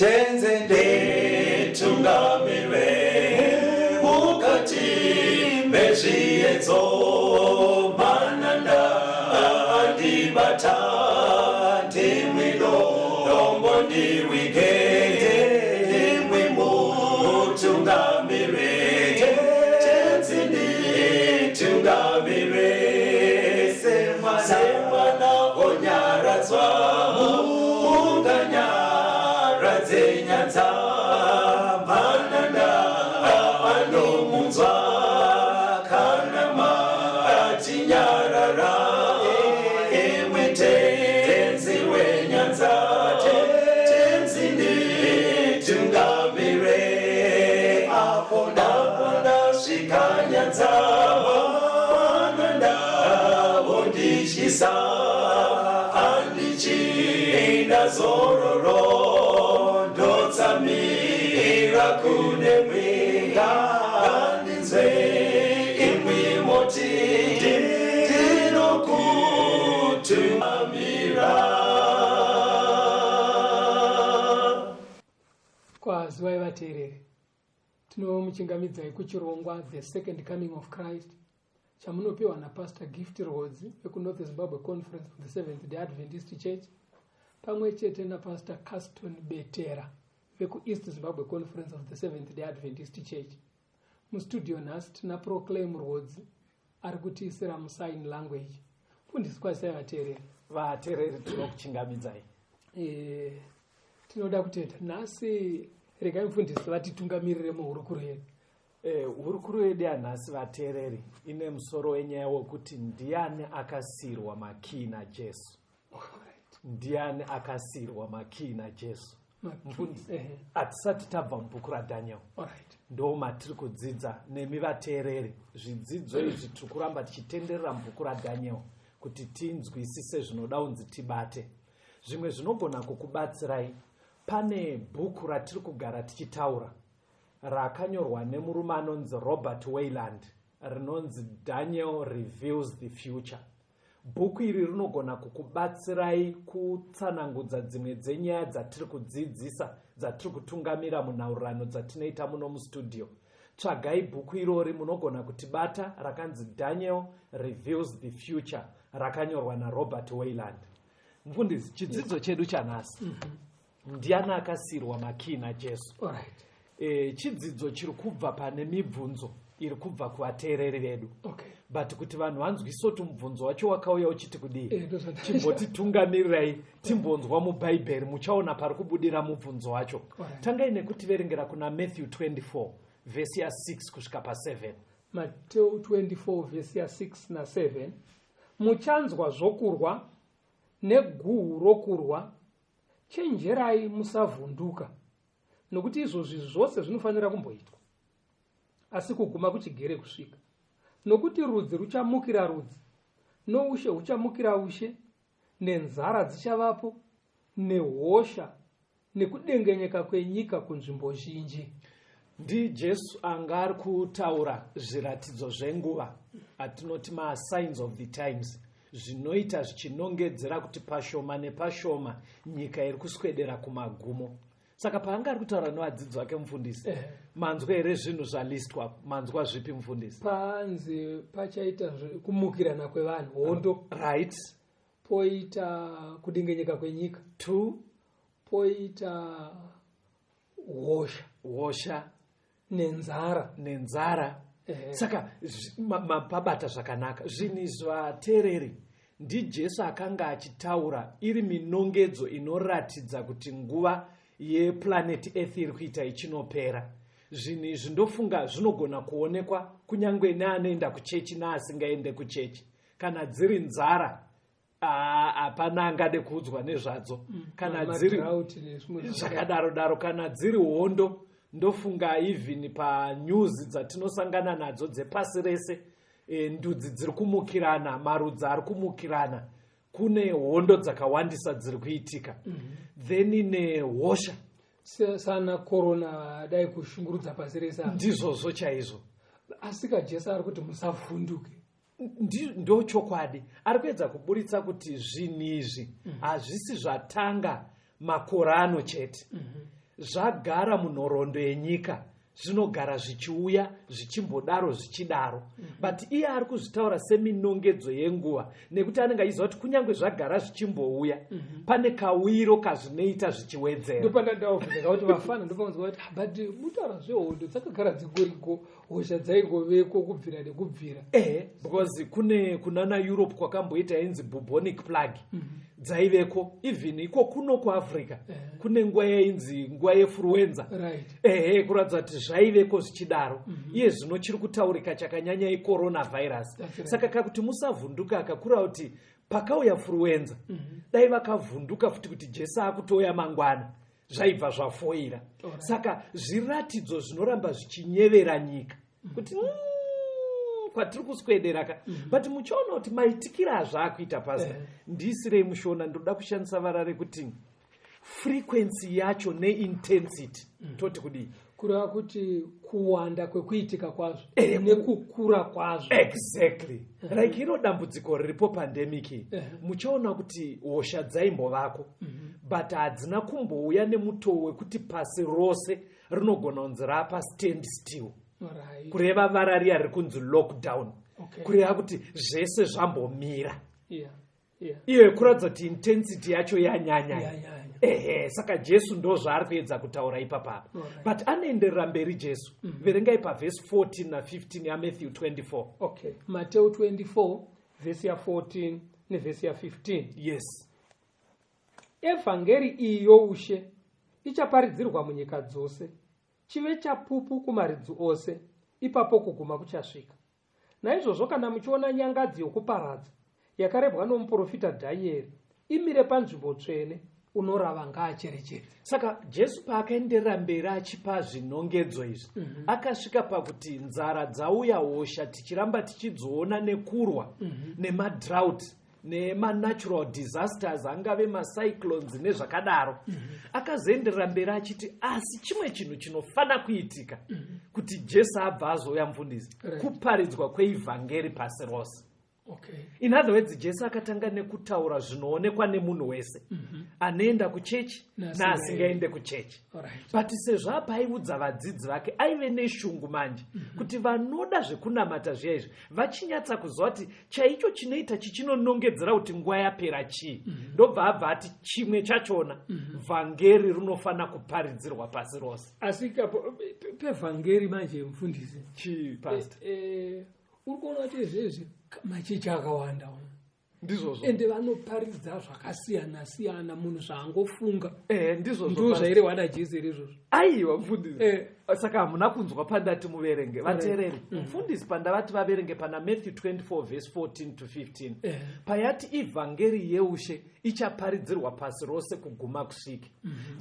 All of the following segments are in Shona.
tenzende tungamire mukati mezviedzo mananda andibata ndimwino dombo ndiwike ndimwimo tungamire tenzende tungamire semwana onyaradzwa unganyaradzwe nyanza mananda anomunzwa kana matinyarara emwete tenzi wenyanza tenzinde tungamire apo ndasvika nyanza mananda vondishisa andichienda zororo ndotsamira kune mwenga andinzwe imwi moti ndinokutumamira. Kwaziwai vateereri, tinomuchingamidzai kuchirongwa The Second Coming of Christ chamunopiwa naPastor Gift Rhodes vekuNorth Zimbabwe Conference of the Seventh-day Adventist Church pamwe chete naPastor Caston Betera vekuEast Zimbabwe Conference of the Seventh-day Adventist Church. Mustudio nhasi tina Proclaim Rhodes ari kutiisira musign language. Fundisi kwasai vateereri. Vateereri tinokuchingamidzai. Tinoda kutenda nhasi regai mufundisi vatitungamirire muhurukuro yedu. Hurukuro yedu yanhasi vateereri ine musoro wenyaya wokuti ndiani akasiirwa Makey naJesu. Ndiani akasiirwa Makey naJesu. Mufundisi, hatisati tabva mubhuku raDaniel. Ndo matiri kudzidza nemi vateereri. Zvidzidzo izvi tiri kuramba tichitenderera mubhuku raDaniel kuti tinzwisise zvinoda kunzi tibate. Zvimwe zvinogona kukubatsirai. Pane bhuku ratiri kugara tichitaura rakanyorwa nemurume anonzi Robert Wayland rinonzi Daniel Reveals the Future. Bhuku iri rinogona kukubatsirai kutsanangudza dzimwe dzenyaya dzatiri kudzidzisa dzatiri kutungamira munhaurirano dzatinoita muno mustudio. Tsvagai bhuku irori munogona kutibata rakanzi Daniel Reveals the Future rakanyorwa naRobert Wayland. Mufundisi, chidzidzo chedu chanhasi ndiani akasiirwa Makey naJesu. Chidzidzo chiri kubva pane mibvunzo iri kubva kuvateereri vedu. But kuti vanhu vanzwise kuti mubvunzo wacho wakauya uchiti kudii, chimbotitungamirirai timbonzwa mubhaibheri muchaona pari kubudira mubvunzo wacho. Tangai nekutiverengera kuna Matthew 24 vesi ya6 kusvika pa7. Matthew 24 vesi ya6 na7. Muchanzwa zvokurwa neguhu rokurwa, chenjerai musavhunduka, nokuti izvozvi zvose zvinofanira kumboitwa, asi kuguma kuchigere kusvika. Nokuti rudzi ruchamukira rudzi, noushe huchamukira ushe, nenzara dzichavapo, nehosha, nekudengenyeka kwenyika kunzvimbo zhinji. NdiJesu anga ari kutaura zviratidzo zvenguva atinoti signs of the times, zvinoita zvichinongedzera kuti pashoma nepashoma nyika iri kuswedera kumagumo. Saka paanga ari kutaura nevadzidzi vake mufundisi, manzwa here zvinhu zvalistwa? Manzwa zvipi mufundisi? Panze pachaita kumukirana kwevanhu, hondo, right, poita kudengenyeka kwenyika, 2, poita hosha nenzara. Saka mapabata zvakanaka. Zvinhu zvateereri, ndiJesu akanga achitaura iri minongedzo inoratidza kuti nguva yeplanet Earth iri kuita ichinopera. Zvinhu izvi ndofunga zvinogona kuonekwa kunyange neanoenda kuchechi neasingaende kuchechi. Kana dziri nzara, hapana angade kuudzwa nezvadzo. Kana dziri zvakadaro, kana dziri hondo, ndofunga even panyuzi dzatinosangana nadzo dzepasi rese, ndudzi dziri kumukirana, marudzi ari kumukirana, kune hondo dzakawandisa dziri kuitika. Then nehosha sana corona dai kushungurudza pasi rese, ndizvozvo chaizvo. Asi Jesu ari kuti musavhunduke. Ndo chokwadi. Ari kuedza kuburitsa kuti zvinhu izvi hazvisi zvatanga makore ano chete. zvagara munhoroondo yenyika zvinogara zvichiuya zvichimbodaro zvichidaro but iye ari kuzvitaura seminongedzo yenguva nekuti anenge achiziva kuti kunyange zvagara zvichimbouya pane kawiro kazvinoita zvichiwedzera. Ndopandandavhunza kuti vafana ndopanzwa kuti but mutaura zvehondo dzakagara dzigoriko hosha dzaingoveko kubvira nekubvira. Because kunana Europe kwakamboita inzi bubonic plague dzaiveko even iko kuno kuAfrica kune nguva yainzi nguva yefluenza kuratidza kuti zvaiveko zvichidaro iye zvino chiri kutaurika chakanyanya coronavirus. Saka kakuti musavhunduka akakura kuti pakauya fluenza dai vakavhunduka futi kuti Jesu akutoya mangwana zvaibva zvafoira. Saka zviratidzo zvinoramba zvichinyevera nyika kuti kwatiri kuswedera ka but muchiona kuti maitikira azvakuita pasi ndisirei mushona ndoda kushandisa vara rekuti frequency yacho neintensity toti kudii kureva kuti kuwanda kwekuitika kwazvo nekukura kwazvo. Exactly. Like iro dambudziko riripo pandemic muchaona kuti hosha dzaimbovako but hadzina kumbouya nemutoo wekuti pasi rose rinogona kunzi rapa stand still. Kureva vara riya riri kunzi lockdown kureva kuti zvese zvambomira iye kuratidza kuti intensity yacho yanyanya. Saka Jesu ndo zvaari kuedza kutaura ipapa but anoenderera mberi Jesu. Verengai pavhesi 14 na 15 yaMatthew 24. Mateo 24 vhesi ya 14 nevhesi ya 15. Yes. Evhangeri iyi youshe ichaparidzirwa munyika dzose chive chapupu kumaridzi ose, ipapo kuguma kuchasvika. Naizvozvo kana muchiona nyangadzi yokuparadza yakarebwa nomuprofita Dhanieri imire panzvimbo tsvene, unorava ngaacherechedze. Saka Jesu paakaenderera mberi achipa zvinongedzo izvi akasvika pakuti nzara dzauya, hosha tichiramba tichidziona nekurwa nemadrought nemanatural disasters angave macyclones nezvakadaro. Akazoenderera mberi achiti asi chimwe chinhu chinofana kuitika kuti Jesu abva azoya mufundisi kuparidzwa kweivhangeri pasi rose. In other words, Jesu akatanga nekutaura zvinoonekwa nemunhu wese anoenda kuchechi naasingaende kuchechi. But sezvo apa aiudza vadzidzi vake aive neshungu manje kuti vanoda zvekunamata zviya izvi vachinyatsa kuziva kuti chaicho chinoita chichinonongedzera kuti nguva yapera chii. Ndobva abva ati chimwe chachona vhangeri rinofana kuparidzirwa pasi rose. Asi pevhangeri manje mufundisi chii pastor? Uri kuona kuti izvezvi machechi akawanda ndizvozvo ende vanoparidza zvakasiyana siyana munhu zvaangofunga. Ndizvozvo ndo zvairehwa naJesu izvozvo. Aiwa mufundisi. Saka hamuna kunzwa pandati muverenge vateereri. Mufundisi pandavati vaverenge pana Matthew 24 verse 14 to 15 payati ivhangeri yeushe ichaparidzirwa pasi rose kuguma kusvike.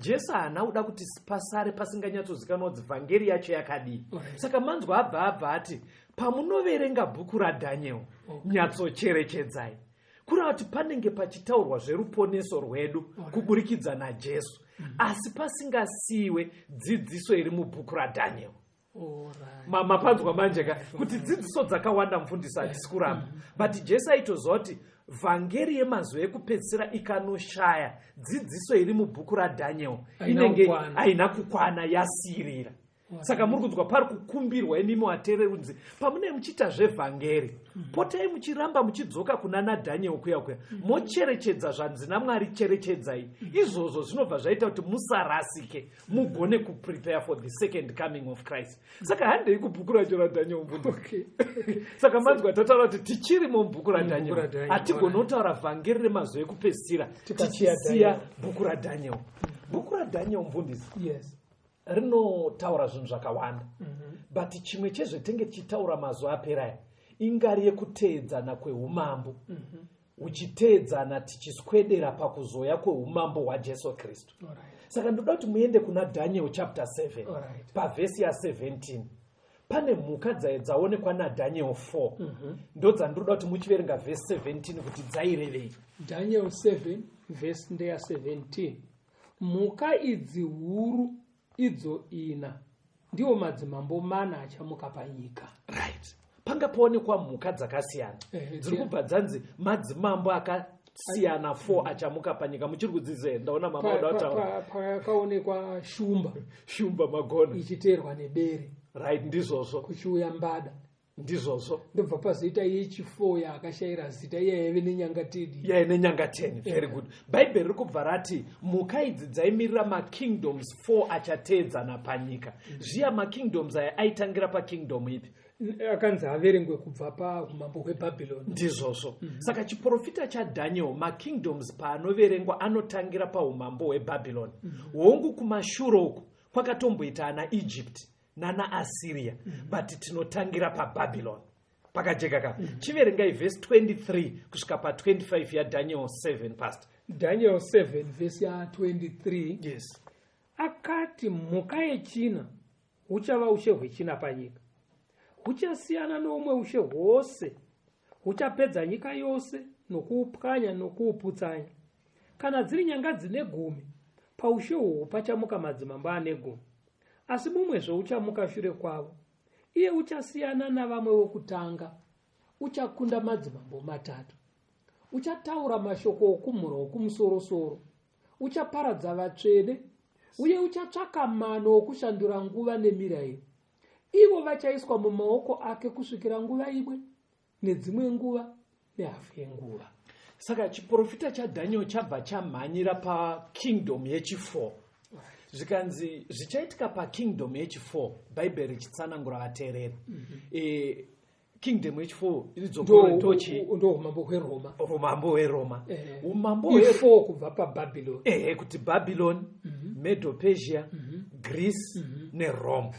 Jesu haana kuda kuti pasare pasinganyatsozikanwa kuti vhangeri yacho yakadii. Saka manzwa abva ati pamunoverenga bhuku raDhanieri nyatsocherechedzai kureva kuti panenge pachitaurwa zveruponeso rwedu kuburikidza naJesu asi pasingasiyiwe dzidziso iri mubhuku raDhanieri. Mapanzwa manje kuti dzidziso dzakawanda mufundisi hatisi kuramba but Jesu aitoziva kuti vhangeri yemazuva ekupedzisira ikanoshaya dzidziso iri mubhuku raDhanieri inenge haina kukwana yasirira. Saka muri kunzwa pari kukumbirwa imimi wateereri kunzi pamune muchiita zvevhangeri potai muchiramba muchidzoka kuna naDhanieri kuya mocherechedza zvanzi naMwari cherechedzai. Izvozvo zvinobva zvaita kuti musarasike mugone kuprepare for the second coming of Christ. Saka handei kubhuku racho raDhanieri mubvunzo. Saka manzwa tataura kuti tichiri mubhuku raDhanieri hatigone kutaura vhangeri remazuva ekupedzisira tichisiya bhuku raDhanieri. Bhuku raDhanieri mufundisi rinotaura zvinhu zvakawanda but chimwe chezvetenge tichitaura mazuva aperaya ingari yekuteedzana kweumambo uchiteedzana tichiswedera pakuzoya kweumambo hwaJesu Kristu. Saka ndoda kuti muende kuna Daniel chapter 7 pavhesi ya 17 pane mhuka dzaonekwa naDaniel 4 ndo dzandoda kuti muchiverenga vhesi 17 kuti dzairevei. Daniel 7 vhesi ndeya 17. Mhuka idzi huru idzo ina ndiwo madzimambo mana achamuka panyika. Panga paonekwa mhuka dzakasiyana dziri kubva dzanzi madzimambo siyana 4 achamuka panyika. Muchiri kudzidzira ndaona mama udataura pakaonekwa shumba magona ichiteerwa nebere, right, ndizvozvo kuchiuya mbada, ndizvozvo. ndobva pazoita yechi4 yakashayira zita iyaive nenyanga 10. Yeah, nenyanga 10. Very good. Bible riri kubva rati mhuka idzi dzaimirira makingdoms 4 achateedzana panyika. Zviya makingdoms aya aitangira pakingdom ipi? Akanzi averengwe kubva paumambo hweBhabhironi. Ndizvozvo. Saka chiprofita chaDhaniel makingdoms paanoverengwa anotangira paumambo hweBhabhironi. Hongu kumashure uku kwakatomboita ana Egypt nana Assyria, but tinotangira paBhabhironi. Pakajeka ka. Chiverengai verse 23 kusvika pa25 yaDaniel 7 pastor. Daniel 7 verse ya 23. Yes. Akati mhuka yechina huchava ushe hwechina panyika. Huchasiyana nomwe ushe hwose. Huchapedza nyika yose nokuupwanya nokuuputsanya. Kana dziri nyanga dzine 10, paushe uhwu pachamuka madzimambo ane 10. Asi mumwezvo uchamuka shure kwavo. Iye uchasiyana navamwe wokutanga. Uchakunda madzimambo 3. Uchataura mashoko okumhura okumusoro-soro. Uchaparadza vatsvene. Uye uchatsvaka mano okushandura nguva nemirayiro. Ivo vachaiswa mumaoko ake kusvikira nguva imwe, nedzimwe nguva, nehafu yenguva. Saka chiprofita chaDhaniel chabva chamhanyira pakingdom yechi4. Zvikanzi zvichaitika pakingdom yechi4, Bible richitsanangura vateereri. Kingdom yechi4 iridzokorotochi ndo umambo hweRoma. Umambo hweRoma. Umambo hwe4 kubva paBhabhironi. Kuti Babylon, Medo-Persia, Greece neRome.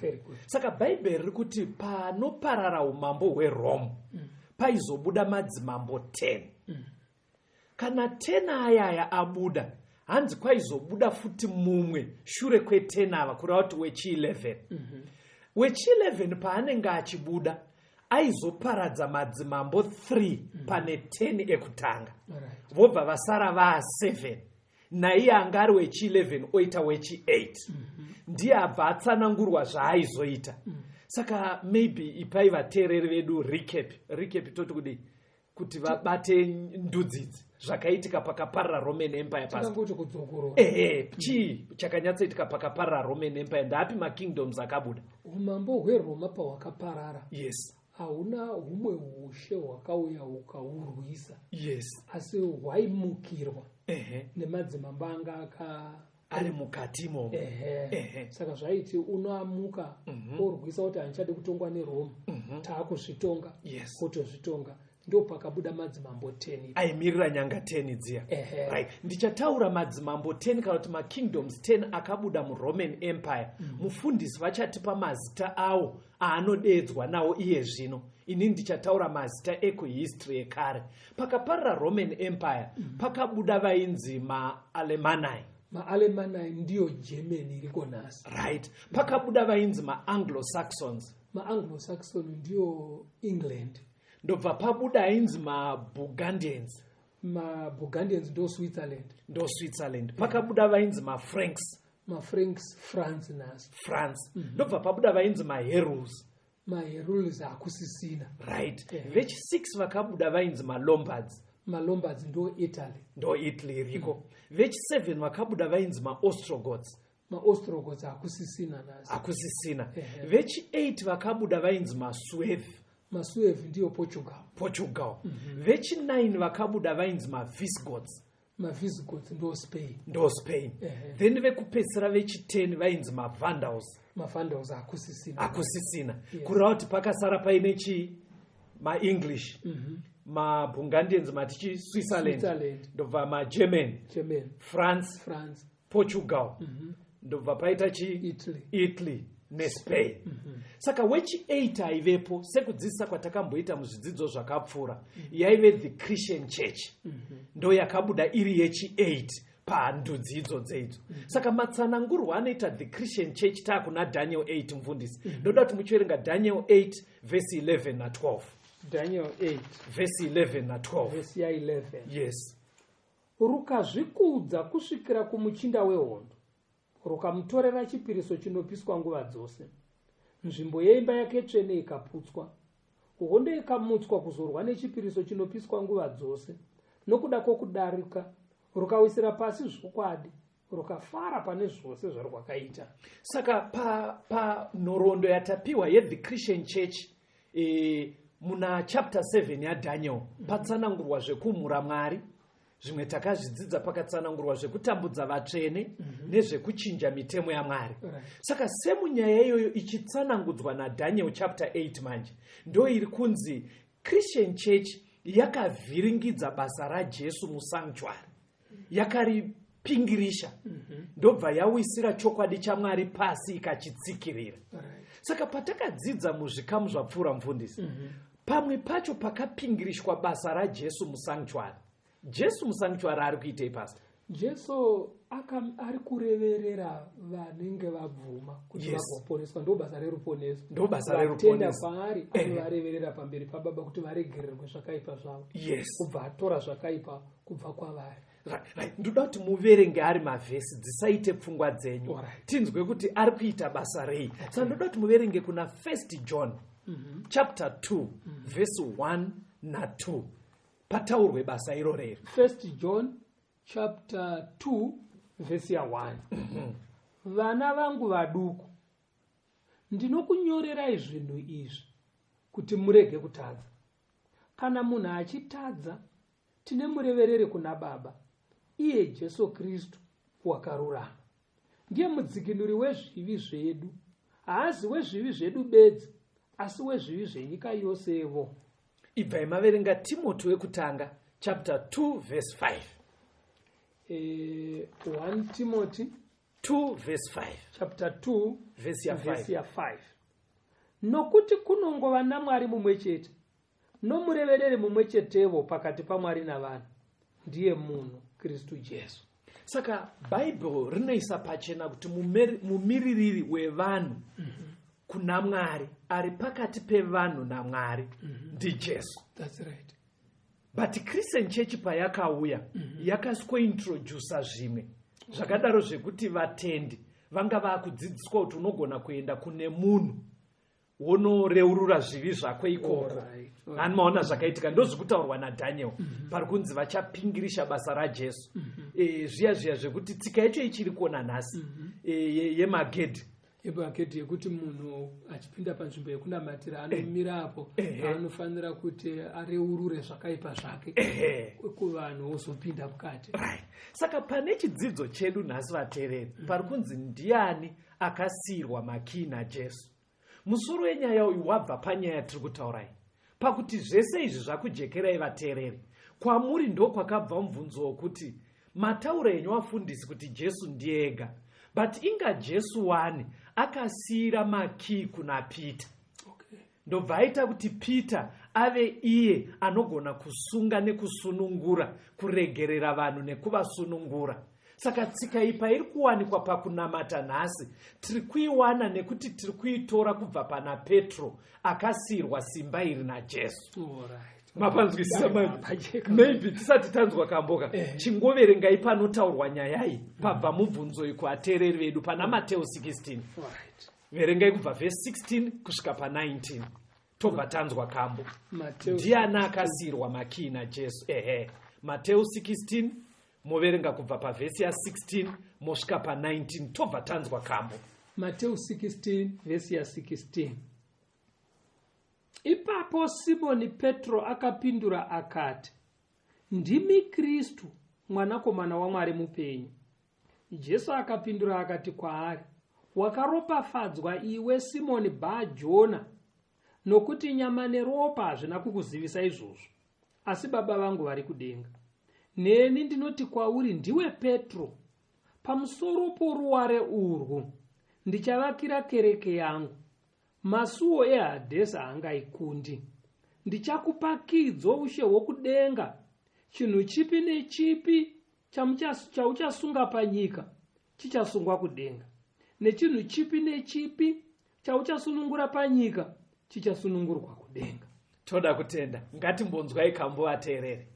Saka Bible riri kuti panoparara umambo hweRome paizobuda madzimambo 10. Kana 10 ayaya abuda, hanzi kwaizobuda futi mumwe shure kwe10 ava kureva kuti wechi11. Wechi11 paanenge achibuda aizoparadza madzimambo 3 pane 10 ekutanga. Vobva vasara va7. Naiye anga ari wechi11 oita wechi8. Ndiye abva atsanangurwa zvaaizoita. Saka maybe ipai vateereri vedu recap toti kudi kuti vabate ndudzi idzi zvakaitika pakaparara Roman Empire pasi. Chii chakanyatsoitika pakaparara Roman Empire? Ndapi makingdoms akabuda? Umambo hweRoma pahwakaparara. Yes. Hauna humwe ushe hwakauya hukahurwisa. Yes. Asi hwaimukirwa nemadzimambo anga ari mukati imomo. Saka zvaiti unoamuka orwisa kuti handichadi kutongwa neRoma, taakuzvitonga, kutozvitonga. Ndo pakabuda madzimambo 10 aimirira nyanga 10 dziya. Right. Ndichataura madzimambo 10 kana kuti makingdoms 10 akabuda muRoman Empire. Mufundisi vachatipa mazita awo aanodedzwa nawo iye zvino. Ini ndichataura mazita ekuhistory ekare. Pakaparara Roman Empire pakabuda vainzi maAlemanai. MaAlemanai ndiyo Germany iriko nhasi. Right. Pakabuda vainzi maAnglo-Saxons. MaAnglo-Saxon ndiyo England. Ndobva pabuda ainzi maBurgundians. MaBurgundians ndo Switzerland. Pakabuda vainzi maFranks. MaFranks France nhasi. France. Ndobva pabuda vainzi maHeruls. MaHeruls hakusisina. Right. Vechi6 vakabuda vainzi maLombards. MaLombards ndo Italy iriko. Vechi7 vakabuda vainzi maOstrogoths. MaOstrogoths hakusisina nhasi. Hakusisina. Vechi8 vakabuda vainzi maSuev. MaSuev ndiyo Portugal. Vechi9 vakabuda vainzi maVisigoths. MaVisigoths ndo Spain. Then vekupedzisira vechi10 vainzi maVandals. MaVandals hakusisina. Kureva kuti pakasara paine chi maEnglish. MaBurgundians matichi Switzerland. Ndobva maGerman. France. Portugal. Ndobva paita chi Italy neSpain. Saka wechi8 aivepo sekudzidzisa kwatakamboita muzvidzidzo zvakapfuura. Yaive the Christian Church. Ndo yakabuda iri yechi8 pandudzi idzodzo idzo. Saka matsanangurwa anoita the Christian Church taakuna Daniel 8 mufundisi. Ndoda kuti muchiverenga Daniel 8 verse 11 na 12. Daniel 8 verse 11 na 12. Verse 11. Yes. Rukazvikudza kusvikira kumuchinda wehondo. Rukamutorera chipiriso chinopiswa nguva dzose. Nzvimbo yeimba yake tsvene ikaputswa. Hondo ikamutswa kuzorwa nechipiriso chinopiswa nguva dzose. nokuda kwokudarika rukawisira pasi zvokwadi rukafara pane zvose zvarwakaita. Saka panhoroondo yatapiwa yeThe Christian Church muna chapter 7 yaDaniel patsanangurwa zvekumhura Mwari, zvimwe takazvidzidza pakatsanangurwa zvekutambudza vatsvene nezvekuchinja mitemo yaMwari. Saka semunyaya iyoyo ichitsanangudzwa naDaniel chapter 8 manje ndo iri kunzi Christian Church yakavhiringidza basa raJesu musanctuary, yakaripingirisha, ndobva yawisira chokwadi chaMwari pasi ikachitsikirira. Saka patakadzidza muzvikamu zvapfuura mufundisi, pamwe pacho pakapingirishwa basa raJesu musanctuary. Jesu musanctuary ari kuitei pastor? Jesu ari kureverera vanenge vabvuma kuti vagoponeswa. Ndo basa reruponeso. Ndo basa reruponeso. Vatenda paari anovareverera pamberi paBaba kuti varegererwe zvakaipa zvavo. Yes. Kubva atora zvakaipa kubva kwavari. Right. Ndoda kuti muverenge ari mavhesi, dzisaite pfungwa dzenyu. Tinzwe kuti ari kuita basa rei. Saka ndoda kuti muverenge kuna 1 John chapter 2 verse 1 na 2. Pataurwe basa iro rero. 1 John chapter 2 verse 1. Vana vangu vaduku, ndinokunyorerai zvinhu izvi kuti murege kutadza. Kana munhu achitadza, tine murevereri kuna Baba, iye Jesu Kristu wakarurama. Ndiye mudzikinuri wezvivi zvedu, haasi wezvivi zvedu bedzi, asi wezvivi zvenyika yosevo. Ibva maverenga Timothy wekutanga chapter 2 verse 5. 1 Timothy 2 verse 5. Chapter 2 verse 5. Nokuti kunongova naMwari mumwe chete, nomurevereri mumwe chetevo pakati paMwari navanhu, ndiye munhu Kristu Jesu. Saka Bible rinoisa pachena kuti mumiririri wevanhu kuna Mwari ari pakati pevanhu naMwari ndi Jesu. That's right. But Christian Church payakauya yakasikointrodusa zvimwe zvakadaro zvekuti vatendi vanga vakudzidziswa kuti unogona kuenda kune munhu wonoreurura zvivi zvako ikoko. Hanimaona zvakaitika, ndozvekutaurwa naDaniel pari kunzi vachapingirisha basa raJesu. Zviya zvekuti tsika yacho ichiri kuona nhasi yemagedhi. Ebhaketi yekuti munhu achipinda panzvimbo yekunamatira anomira apo anofanira kuti areurure zvakaipa zvake kuvanhu wozopinda mukati. Saka pane chidzidzo chedu nhasi vateereri pari kunzi Ndiani akasiirwa Makey naJesu. Musoro wenyaya uyu wabva panyaya tiri kutaurai, pakuti zvese izvi zvakujekerai vateereri, kwamuri ndokwakabva mubvunzo wokuti matauro enyu wafundisi kuti Jesu ndiye ega, but inga Jesu wani akasiyira Makey kuna Peter. Ndobva aita kuti Peter ave iye anogona kusunga nekusunungura, kuregerera vanhu nekuvasunungura. Saka tsika ipa iri kuwanikwa pakunamata nhasi tiri kuiwana nekuti tiri kuitora kubva pana Petro akasiyirwa simba iri naJesu. Mapanzwisisa manje. Maybe tisati tanzwa kamboka. Chingoverengai panotaurwa nyaya iyi pabva mubvunzo iko ateereri vedu pana Mateo 16. Verengai kubva verse 16 kusvika pa 19. Tobva tanzwa kambo. Ndiani akasiyirwa Makey naJesu. Mateo 16 moverenga kubva pa verse ya 16 mosvika pa 19. Tobva tanzwa kambo. Mateo 16 verse ya 16. Ipapo Simoni Petro akapindura akati, ndimi Kristu, mwanakomana waMwari mupenyu. Jesu akapindura akati kwaari, wakaropafadzwa iwe Simoni Bha-Jona, nokuti nyama neropa hazvina kukuzivisa izvozvo, asi Baba vangu vari kudenga. Neni ndinoti kwauri ndiwe Petro, pamusoro poruware urwu ndichavakira kereke yangu. Masuo eHadesi haangaikundi. Ndichakupa ushe hwokudenga. Chinhu chipi nechipi chauchasunga panyika chichasungwa kudenga, nechinhu chipi nechipi chauchasunungura panyika chichasunungurwa kudenga. Toda kutenda. Ngatimbonzwai kambo vateereri.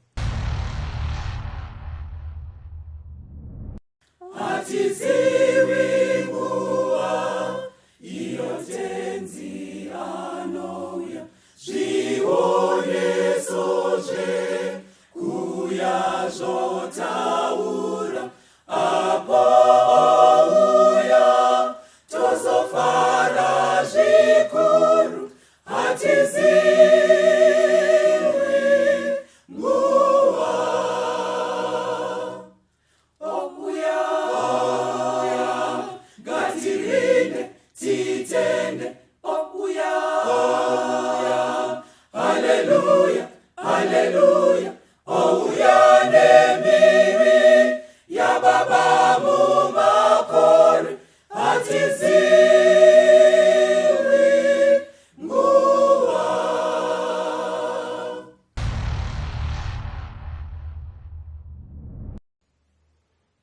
Hatiziwi nguva iyo tenzi anouya, zvioneso zve kuya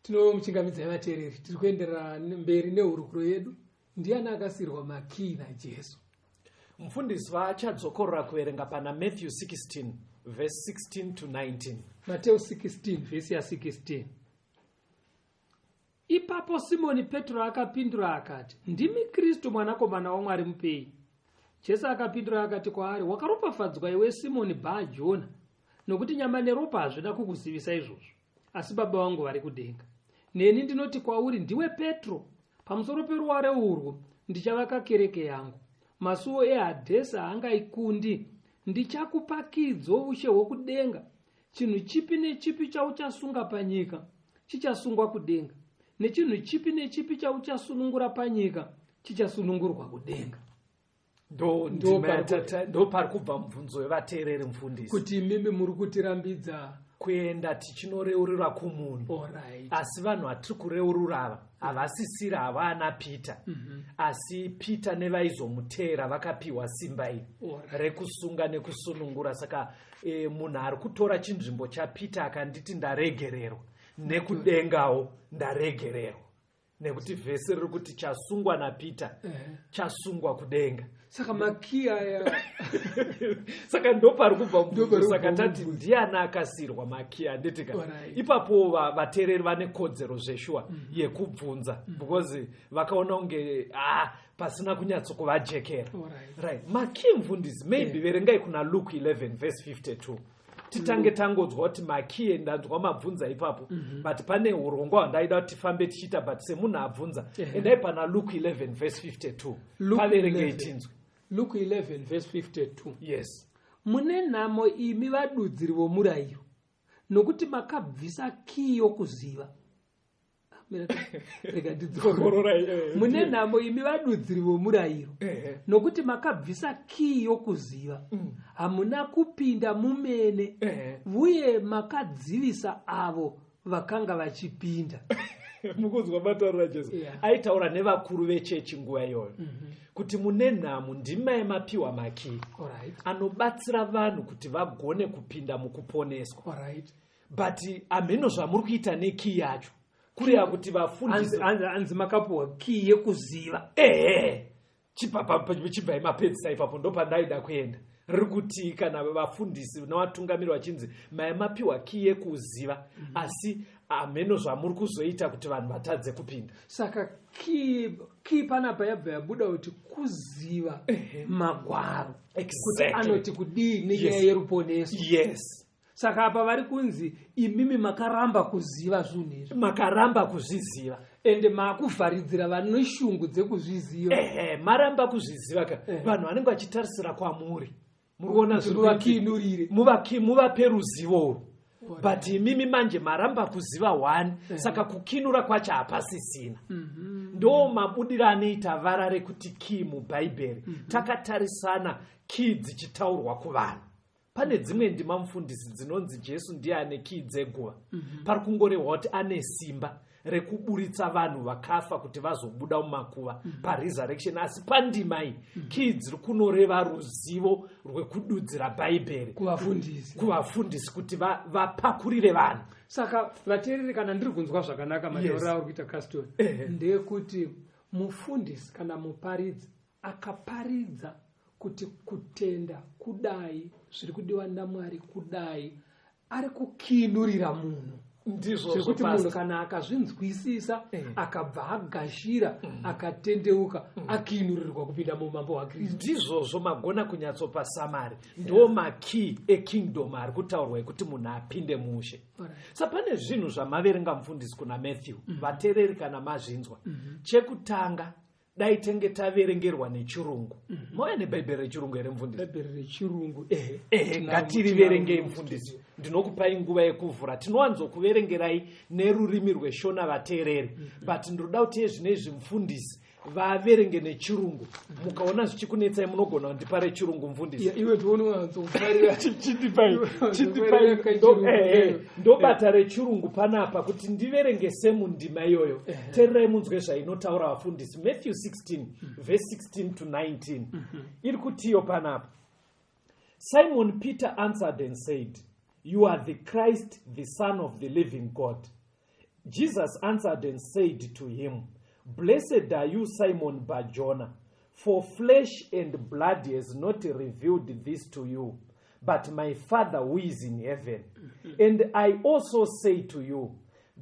Tinomuchingamidzai vateereri, tiri kuenderera mberi nehurukuro yedu. Ndiani akasirwa Makey naJesu? Mufundisi vachadzokorera kuverenga pana Matthew 16 verse 16 to 19. Mateo 16 vhesi ya16. Ipapo Simoni Petro akapindura akati, ndimi Kristu mwanakomana waMwari mupei. Jesu akapindura akati kwaari, wakaropafadzwa iwe Simoni Bha Jona, nokuti nyama neropa hazvina kukuzivisa izvozvo, asi Baba vangu vari kudenga. Neni ndinoti kwauri, ndiwe Petro, pamusoro peruware urwu ndichavaka kereke yangu. Masuo eHadhesi haangaikundi. Ndichakupakidzo ushe hwokudenga. Chinhu chipi nechipi chauchasunga panyika chichasungwa kudenga, nechinhu chipi nechipi chauchasunungura panyika chichasunungurwa kudenga. Ndo pari kubva mubvunzo wevateereri mufundisi, kuti mimi muri kutirambidza kuenda tichinoreurura kumunhu. Asi vanhu vatiri kureurura ava havasisira havana Pita, asi Pita nevaizomuteera vakapiwa simba iri rekusunga nekusunungura. Saka munhu ari kutora chinzvimbo chaPita akanditi ndaregererwa, nekudengawo ndaregererwa, nekuti vhesi riri kuti chasungwa naPita chasungwa kudenga. Saka Makey aya saka ndo pari kubva mubvunzo. Saka tati ndiani akasirwa Makey anditika. Ipapo vateereri vane kodzero zveshua yekubvunza, because vakaona unge pasina kunyatsokuvajekera. Right. Makey mufundisi, maybe verengai kuna Luke 11 verse 52. Titange tangodzwa kuti Makey ndanzwa mabvunza ipapo, but pane urongwa hwandaida kuti tifambe tichita, but semunhu abvunza endai pana Luke 11 verse 52. Paverengei tinzwe. Luke 11 verse 52. Yes. Mune nhamo imi vadudziri vomurayiro, nokuti makabvisa kiyi yokuziva. Mune nhamo imi vadudziri vomurayiro, nokuti makabvisa kiyi yokuziva. Hamuna kupinda mumene, uye makadzivisa avo vakanga vachipinda. Mukuzwa mataurira Jesu aitaura nevakuru vechechi nguva iyoyo kuti mune nhamo ndima yemapiwa Makey anobatsira vanhu kuti vagone kupinda mukuponeswa. But ameno zvamuri kuita nekiyi yacho kureva kuti vafundisi anzi makapiwa kiyi yekuziva. Chibva imapedzisa ipapo ndo pandaida kuenda. Riri kuti kana vafundisi navatungamiri vachinzi maemapiwa kiyi yekuziva, asi ameno zvamuri kuzoita kuti vanhu vatadze kupinda. Saka kiyi panapa yabva yabuda kuti kuziva magwaro, kuti anoti kudii nenyaya yeruponeso. Yes. Saka apa vari kunzi imimi makaramba kuziva zvinhu izvi, makaramba kuzviziva, ende makuvharidzira vane shungu dzekuzviziva. Maramba kuzviziva ka vanhu vanenge vachitarisira kwamuri, muriona zvivakinurire, muvape ruzivo. But imimi manje maramba kuziva 1, saka kukinura kwacho hapasisina. Ndo mabudiro anoita vara rekuti kiyi mubhaibheri takatarisana kiyi dzichitaurwa kuvanhu. Pane dzimwe ndima mufundisi dzinonzi Jesu ndiye ane kiyi dzeguva. Pari kungorehwa kuti ane simba rekuburitsa vanhu vakafa kuti vazobuda mumakuva paresurrection. Asi pandima iyi kiyi dziri kunoreva ruzivo rwekududzira bhaibheri kuvafundisi kuti vapakurire vanhu. Saka vateereri, kana ndiri kunzwa zvakanaka matauriro auri kuita Caston, ndeyekuti mufundisi kana muparidzi akaparidza kuti kutenda kudai zviri kudiwa naMwari kudai, ari kukinurira munhu. Ndizvo kuti munhu kana akazvinzwisisa akabva agashira akatendeuka akinurirwa kupinda mumambo waKristu. Ndizvozvo magona kunyatsopa samari. Ndo Makey ekingdom ari kutaurwa ekuti munhu apinde mushe. Sapane zvinhu zvamaverenga mufundisi kuna Matthew, vateereri kana mazvinzwa. Chekutanga dai tenge taverengerwa nechirungu. Mauya nebhaibheri rechirungu here mufundisi? Bhaibheri rechirungu ngatiriverengei mufundisi. Ndinokupai nguva yekuvhura. Tinowanzokuverengerai nerurimi rweshona vateereri, but ndinoda kuti zvinezvi mufundisi vaverenge nechirungu. Mukaona zvichikunetsai munogona kundipa rechirungu mufundisi. Iwe ndounowanzokufarira chidipai ndobata rechirungu panapa kuti ndiverenge semundima iyoyo. Teererai munzwe zvainotaura vafundisi. Matthew 16 verse 16 to 19 iri kutiyo panapa. Simon Peter answered and said, "You are the Christ, the Son of the living God." Jesus answered and said to him, Blessed are you, Simon Bar-Jonah, for flesh and blood has not revealed this to you, but my Father who is in heaven. And I also say to you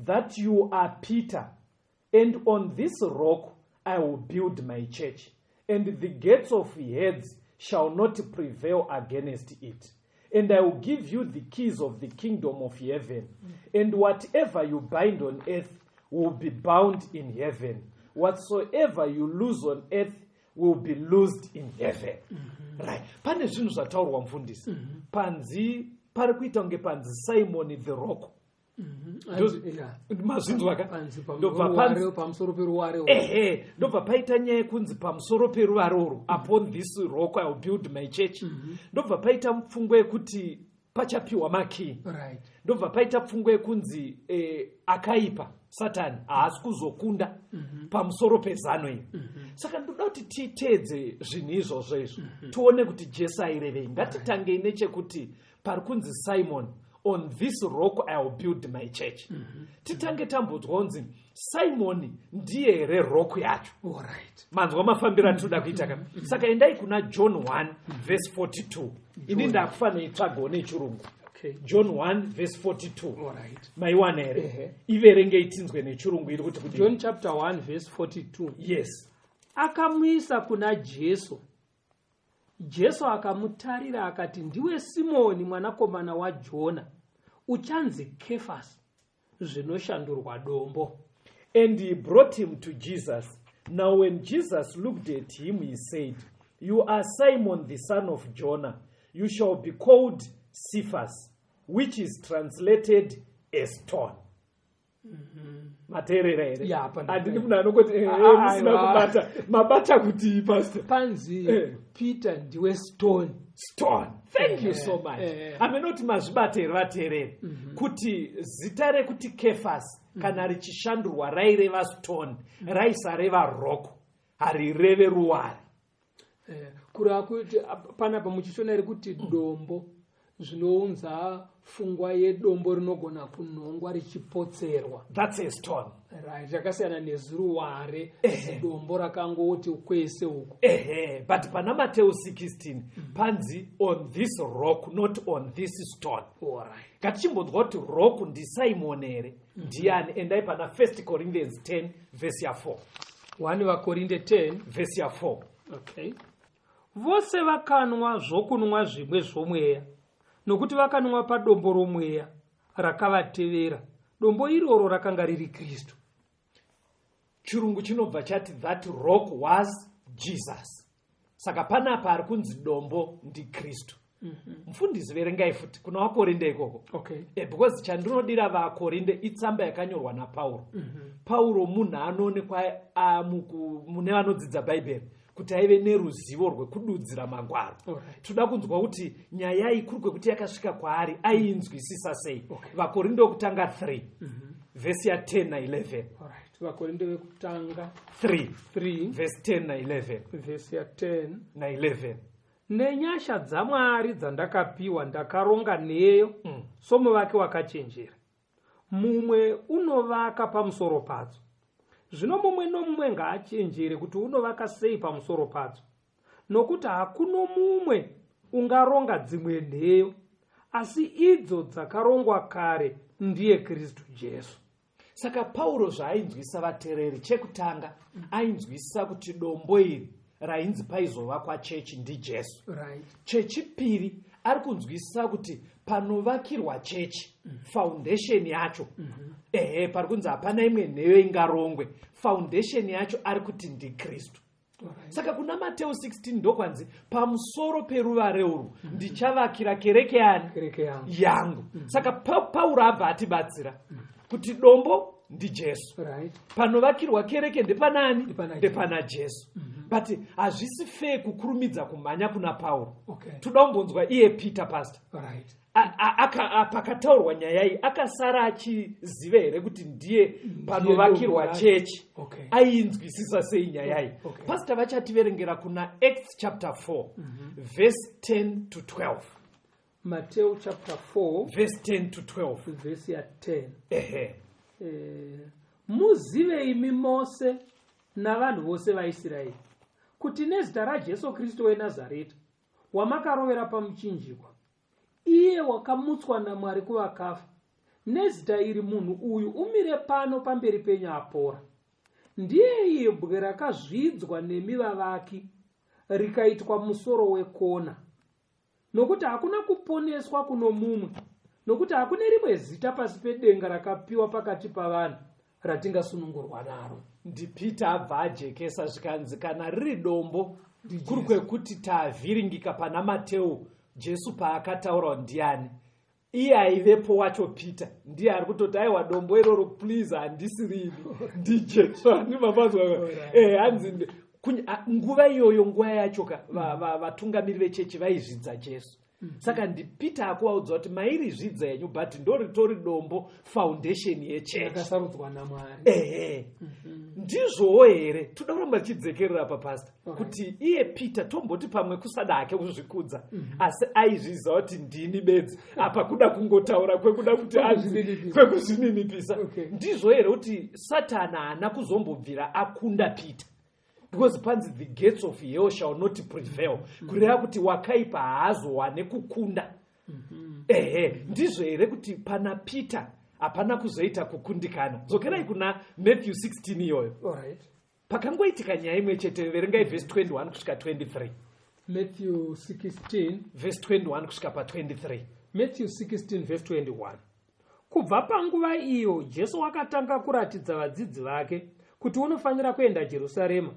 that you are Peter, and on this rock I will build my church, and the gates of Hades shall not prevail against it. And I will give you the keys of the kingdom of heaven. And whatever you bind on earth will be bound in heaven. Whatsoever you loose on earth will be loosed in heaven. Right. Pane zvinhu zvataurwa mufundisi. Panzi pari kuita kunge panzi Simon the rock. Mazvinzwaka ndobva paita nyaya yekunzi pamusoro peruware urwu, upon this rock I will build my church. Ndobva paita pfungwa yekuti pachapiwa Makey. Ndobva paita pfungwa yekunzi akaipa Satani haasi kuzokunda pamusoro pezano iyi. Saka ndoda kuti titeedze zvinhu izvozvo izvo tione kuti Jesu airevei. Ngatitangei nechekuti pari kunzi Simon, on this rock I will build my church. Titange tambodzwa kunzi Simon ndiye here rock yacho. Manzwa mafambiro atinoda kuita kama. Saka endai kuna John 1 verse 42. Ini ndakufanira itsvago nechirungu. John 1 verse 42. Maiwana here. Iverenge itinzwe nechirungu iri kuti John chapter 1 verse 42. Yes. Akamuisa kuna Jesu. Jesu akamutarira akati, ndiwe Simoni mwanakomana waJona, uchanzi Kefasi, zvinoshandurwa dombo. And he brought him to Jesus. Now when Jesus looked at him, he said, You are Simon the son of Jonah. You shall be called Cephas, which is translated as stone. Materera here. Adini munhu anongoti musina kubata. Mabata kuti pastor. Panzi Peter ndiwe stone. Stone. Thank you so much. Amenoti mazvibateri vaterere. Kuti zita rekuti Kefas kana richishandurwa raireva stone, raisareva rock, harireve ruware. Kura kuti panapa muchishona rekuti dombo zvinounza fungwa yedombo rinogona kunhongwa richipotserwa. That's a stone. Right. Yakasiyana neziruware dombo rakangoti kwese uko. But pana Matthew 16 panzi on this rock, not on this stone. Alright. Katichimbonzwa kuti rock ndi Simon here. Ndiani endai pana 1 Corinthians 10 verse 4. 1 Corinthians 10 verse 4. Okay. Vose vakanwa zvokunwa zvimwe zvomweya, nokuti vakanwa padombo romweya rakavatevera. Dombo iroro rakanga riri Kristu. Chirungu chinobva chati that rock was Jesus. Saka panapa ari kunzi dombo ndi Kristu. Mufundisi verengai futi kuna vakorinde ikoko. Okay. Because chandinodira vakorinde itsamba yakanyorwa naPauro. Pauro munhu anoonekwa mune vanodzidza Bhaibheri kuti aive neruzivo rwekududzira magwaro. Toda kunzwa kuti nyaya iyi kuri kwekuti yakasvika kwaari aiinzwisisa sei. Vakorinde vekutanga 3 verse ya 10 na 11. Vakorinde vekutanga 3 verse 10 na 11. Verse ya 10 na 11. Nenyasha dzaMwari dzandakapiwa ndakaronga neyo somuvaki wakachenjera. Mumwe unovaka pamusoro padzo. Zvino mumwe nomumwe ngaachenjere kuti unovaka sei pamusoro padzo. Nokuti hakuno mumwe ungaronga dzimwe nheyo, asi idzo dzakarongwa kare ndiye Kristu Jesu. Saka Pauro zvaainzwisa vatereri, chekutanga ainzwisa kuti dombo iri rainzi paizovakwa chechi ndi Jesu. Chechipiri ari kunzwisisa kuti panovakirwa chechi, foundation yacho, pari kunzi hapana imwe nheyo ingarongwe, foundation yacho ari kuti ndi Kristu. Saka kuna Matthew 16 ndokwanzi pamusoro peruware urwu ndichavakira kereke yangu. Saka Pauro abva atibatsira kuti dombo ndi Jesu. Panovakirwa kereke ndepanani? Ndepana Jesu. But hazvisi fair kukurumidza kumhanya kuna Pauro. Toda kumbonzwa iye Peter pastor. Pakataurwa nyaya iyi akasara achiziva here kuti ndiye panovakirwa chechi. Ainzwisisa sei nyaya iyi. Pastor vachativerengera kuna Acts chapter 4 verse 10 to 12. Matthew chapter 4 verse 10 to 12. Verse ya 10. muzive imi mose navanhu vose vaIsraeri kuti nezita raJesu Kristu weNazareta wamakarovera pamuchinjikwa, iye wakamutswa naMwari kuvakafa, nezita iri munhu uyu umire pano pamberi penyu apora. Ndiye ibwe rakazvidzwa nemi vavaki rikaitwa musoro wekona, nokuti hakuna kuponeswa kuno mumwe, nokuti hakuna rimwe zita pasi pedenga rakapiwa pakati pavanhu ratingasunungurwa naro. NdiPeter abva ajekesa zvikanzi kana riri dombo kuri kwekuti tavhiringika pana Mateo Jesu paakataura Ndiani, iye aivepo wacho Peter ndiye ari kutoti aiwa dombo iroro please handisirini ndiJesu andimafadzwa hanzi nguva iyoyo nguva yacho vatungamiri vechechi vaizvidza Jesu. Saka NdiPeter akuvaudza kuti mairi zvidza yenyu but ndoritori dombo foundation yechechi yakasarudzwa naMwari. Ndizvowo here toda kuramba tichidzekerera papasta kuti iye Peter tomboti pamwe kusada hake kuzvikudza asi aizviziva kuti ndini bedzi apa kuda kungotaura kwekuda kuti kwekuzvininipisa. Ndizvo here kuti Satani haana kuzombobvira akunda Peter, because panzi the gates of hell shall not prevail, kureva kuti wakaipa haazowane kukunda. Ndizvo here kuti pana Peter hapana kuzoita kukundikana. Dzokerai kuna Matthew 16 iyoyo. Pakangoitika nyaya imwe chete, verengai verse 21 kusvika 23. Matthew 16 verse 21 kusvika pa 23. Matthew 16 verse 21. Kubva panguva iyo Jesu akatanga kuratidza vadzidzi vake kuti unofanira kuenda Jerusarema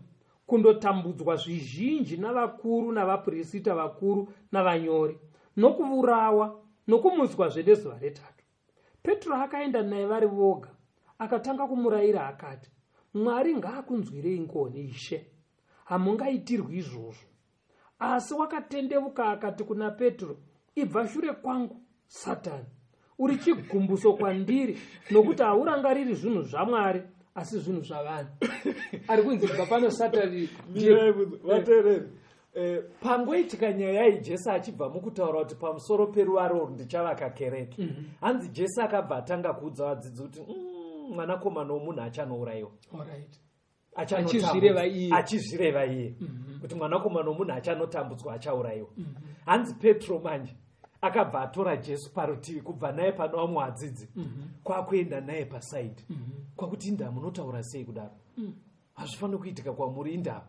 kundotambudzwa zvizhinji navakuru navaprista vakuru navanyori, nokuvurawa nokumutswa nezuva retatu. Petro akaenda naye vari voga, akatanga kumurayira akati, Mwari ngaakunzwirei ngoni Ishe, hamungaitirwi izvozvo. Asi wakatendeuka akati kuna Petro, ibva shure kwangu Satani, uri chigumbuso kwandiri, nokuti haurangariri zvinhu zvaMwari asi zvinhu zvavanhu. Ari kunzi kubva pano Satani vateereri. Pangoitika nyaya iyi Jesu achibva mukutaura kuti pamusoro peruwaro ndichavaka kereke, hanzi Jesu akabva atanga kuudza vadzidzi kuti mwanakomana womunhu achanourayiwa, achizvireva iye kuti mwanakomana womunhu achanotambudzwa, achaurayiwa. Hanzi Petro manje akabva atora Jesu parutivi, kubva naye pano vamwe vadzidzi kwakuenda naye pasaidi, kwakuti inda munotaura sei kudaro, hazvifaniri kuitika kwamuri inda,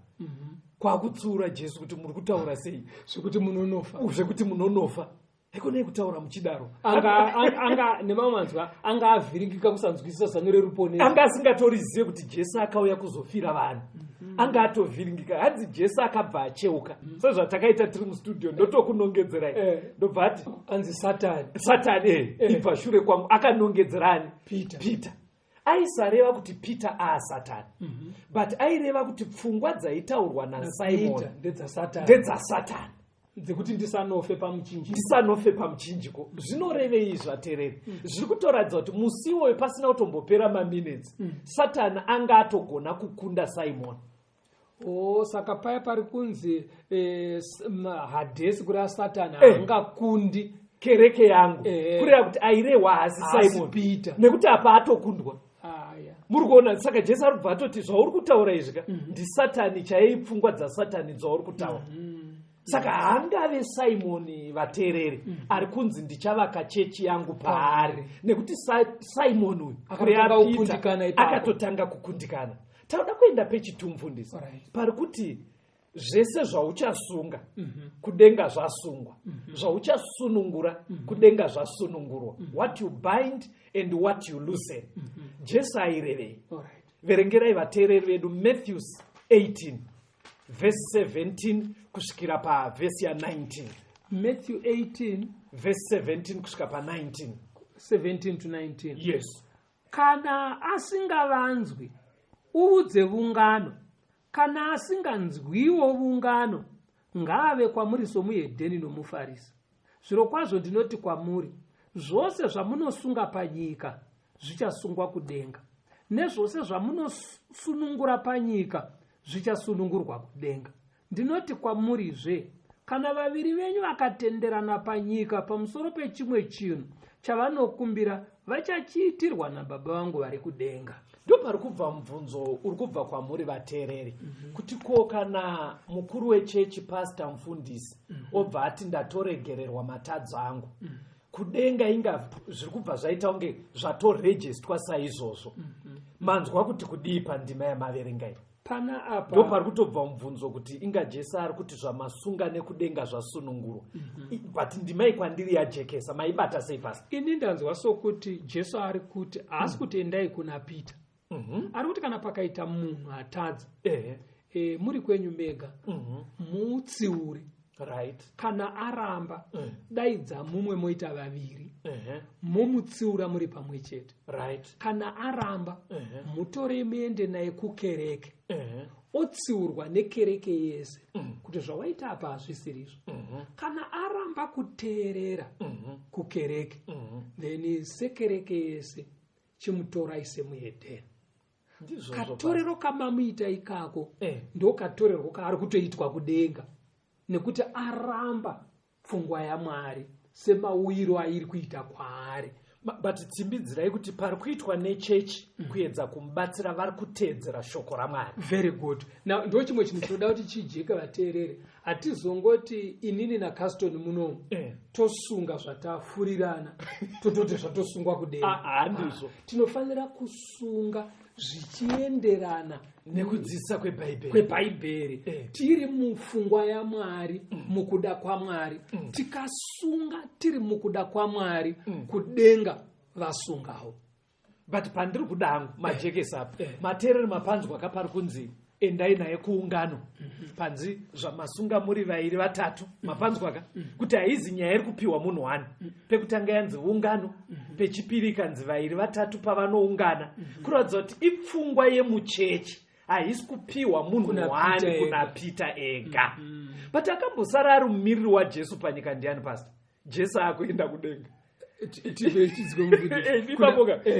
kwakutsiura Jesu kuti muri kutaura sei zvekuti munonofa. Ekonei kutaura muchidaro, anga nemamanzwa anga avhiringika kusanzwisisa zano reruponesi, anga asingatorizive kuti Jesu akauya kuzofira vanhu, anga atovhiringika. Hanzi Jesu akabva acheuka, sezvatakaita tiri mustudio ndotokunongedzerai, ndobva ati hanzi Satani ibva shure kwangu, akanongedzerani Peter. Aisareva kuti Peter Satani, but aireva kuti pfungwa dzaitaurwa naSimon ndedzasatani, dzekuti ndisanofe pamuchinjiko. Zvinorevei zvateereri? Zviri kutoratidza kuti musi iwoyo pasina kutombopera maminutes Satani anga atogona kukunda Simon. Saka paya pari kunzi Hadesi kuri Satani haangakundi kereke yangu, kureva kuti airehwa hasi Simon nekuti apa atokundwa. Muri kuona, saka Jesu ari kubva atoti zvauri kutaura izvi ndiSatani chaiye, pfungwa dzaSatani dzauri kutaura. Saka haangave Simoni vateereri ari kunzi ndichavaka chechi yangu paari, nekuti Simon uyu akatotanga kukundikana. Tauda kuenda pechitumufundisi pari kuti zvese zvauchasunga kudenga zvasungwa, zvauchasunungura kudenga zvasunungurwa. What you bind and what you loosen. Jesu airevei? Verengerai vateereri vedu Matthew 18 verse 17 kusvikira pa verse ya 19. Matthew 18 verse 17 kusvika pa 19. 17 to 19. Yes. Kana asingavanzwi uudze vungano, kana asinganzwiwo vungano ngaave kwamuri somuhedheni nomuFarisi. Zvirokwazvo ndinoti kwamuri, zvose zvamunosunga panyika zvichasungwa kudenga, nezvose zvamunosunungura panyika zvichasunungurwa kudenga. Ndinoti kwamurizve, kana vaviri venyu vakatenderana panyika pamusoro pechimwe chinhu chavanokumbira, vachachiitirwa nababa vangu vari kudenga. Ndo pari kubva mubvunzo uri kubva kwamuri vateereri kuti ko kana mukuru wechechi pastor mufundisi obva ati ndatoregererwa matadzo angu kudenga inga zviri kubva zvaita unge zvatorejestwa saizvozvo manzwa kuti kudii pandima yamaverenga iyi pana apa ndo pari kutobva mubvunzo kuti inga Jesu ari kuti zvamasunga nekudenga zvasunungurwa but ndima iyi kwandiri yajekesa maibata sei pastor? ini ndanzwa sokuti Jesu ari kuti haasi kuti endai kuna Peter. Ari kuti kana pakaita munhu atadza muri kwenyu mega mutsiure, right? kana aramba daidza mumwe moita vaviri momutsiura muri pamwe chete, right? kana aramba mutore muende naye kukereke otsiurwa nekereke yese kuti zvawaita apa hazvisirizvo. Kana aramba kuteerera kukereke then sekereke yese chimutora ise muedheni. Katorero kamamuita ikako ndo katorero kaari kutoitwa kudenga nekuti aramba pfungwa yaMwari semauiro airi kuita kwaari. But tsimbidzirai kuti pari kuitwa nechechi kuedza kumubatsira vari kuteedzera shoko raMwari. Very good. Now ndo chimwe chinhu chinoda kuti chijeke vateereri. Hatizongoti inini naCaston munomu tosunga zvatafurirana tototi zvatosungwa kudenga. Handizvo. Tinofanira kusunga zvichienderana nekudzidzisa kwebhaibheri tiri mupfungwa yaMwari mukuda kwaMwari tikasunga tiri mukuda kwaMwari kudenga vasungawo. But pandiri kuda hangu majekesa apa mateereri mapanzwa kapari kunzi endai naye kuungano panzi zvamasunga muri vairi vatatu mapanzwa ka kuti haizi nyaya iri kupiwa munhu wani pekutanga yanzi ungano pechipiri kanzi vairi vatatu pavanoungana kuratidza kuti ipfungwa yemuchechi haisi kupiwa munhu wani kuna Peter ega. But akambosara ari mumiriri waJesu panyika Ndiani pastor? Jesu akuenda kudenga.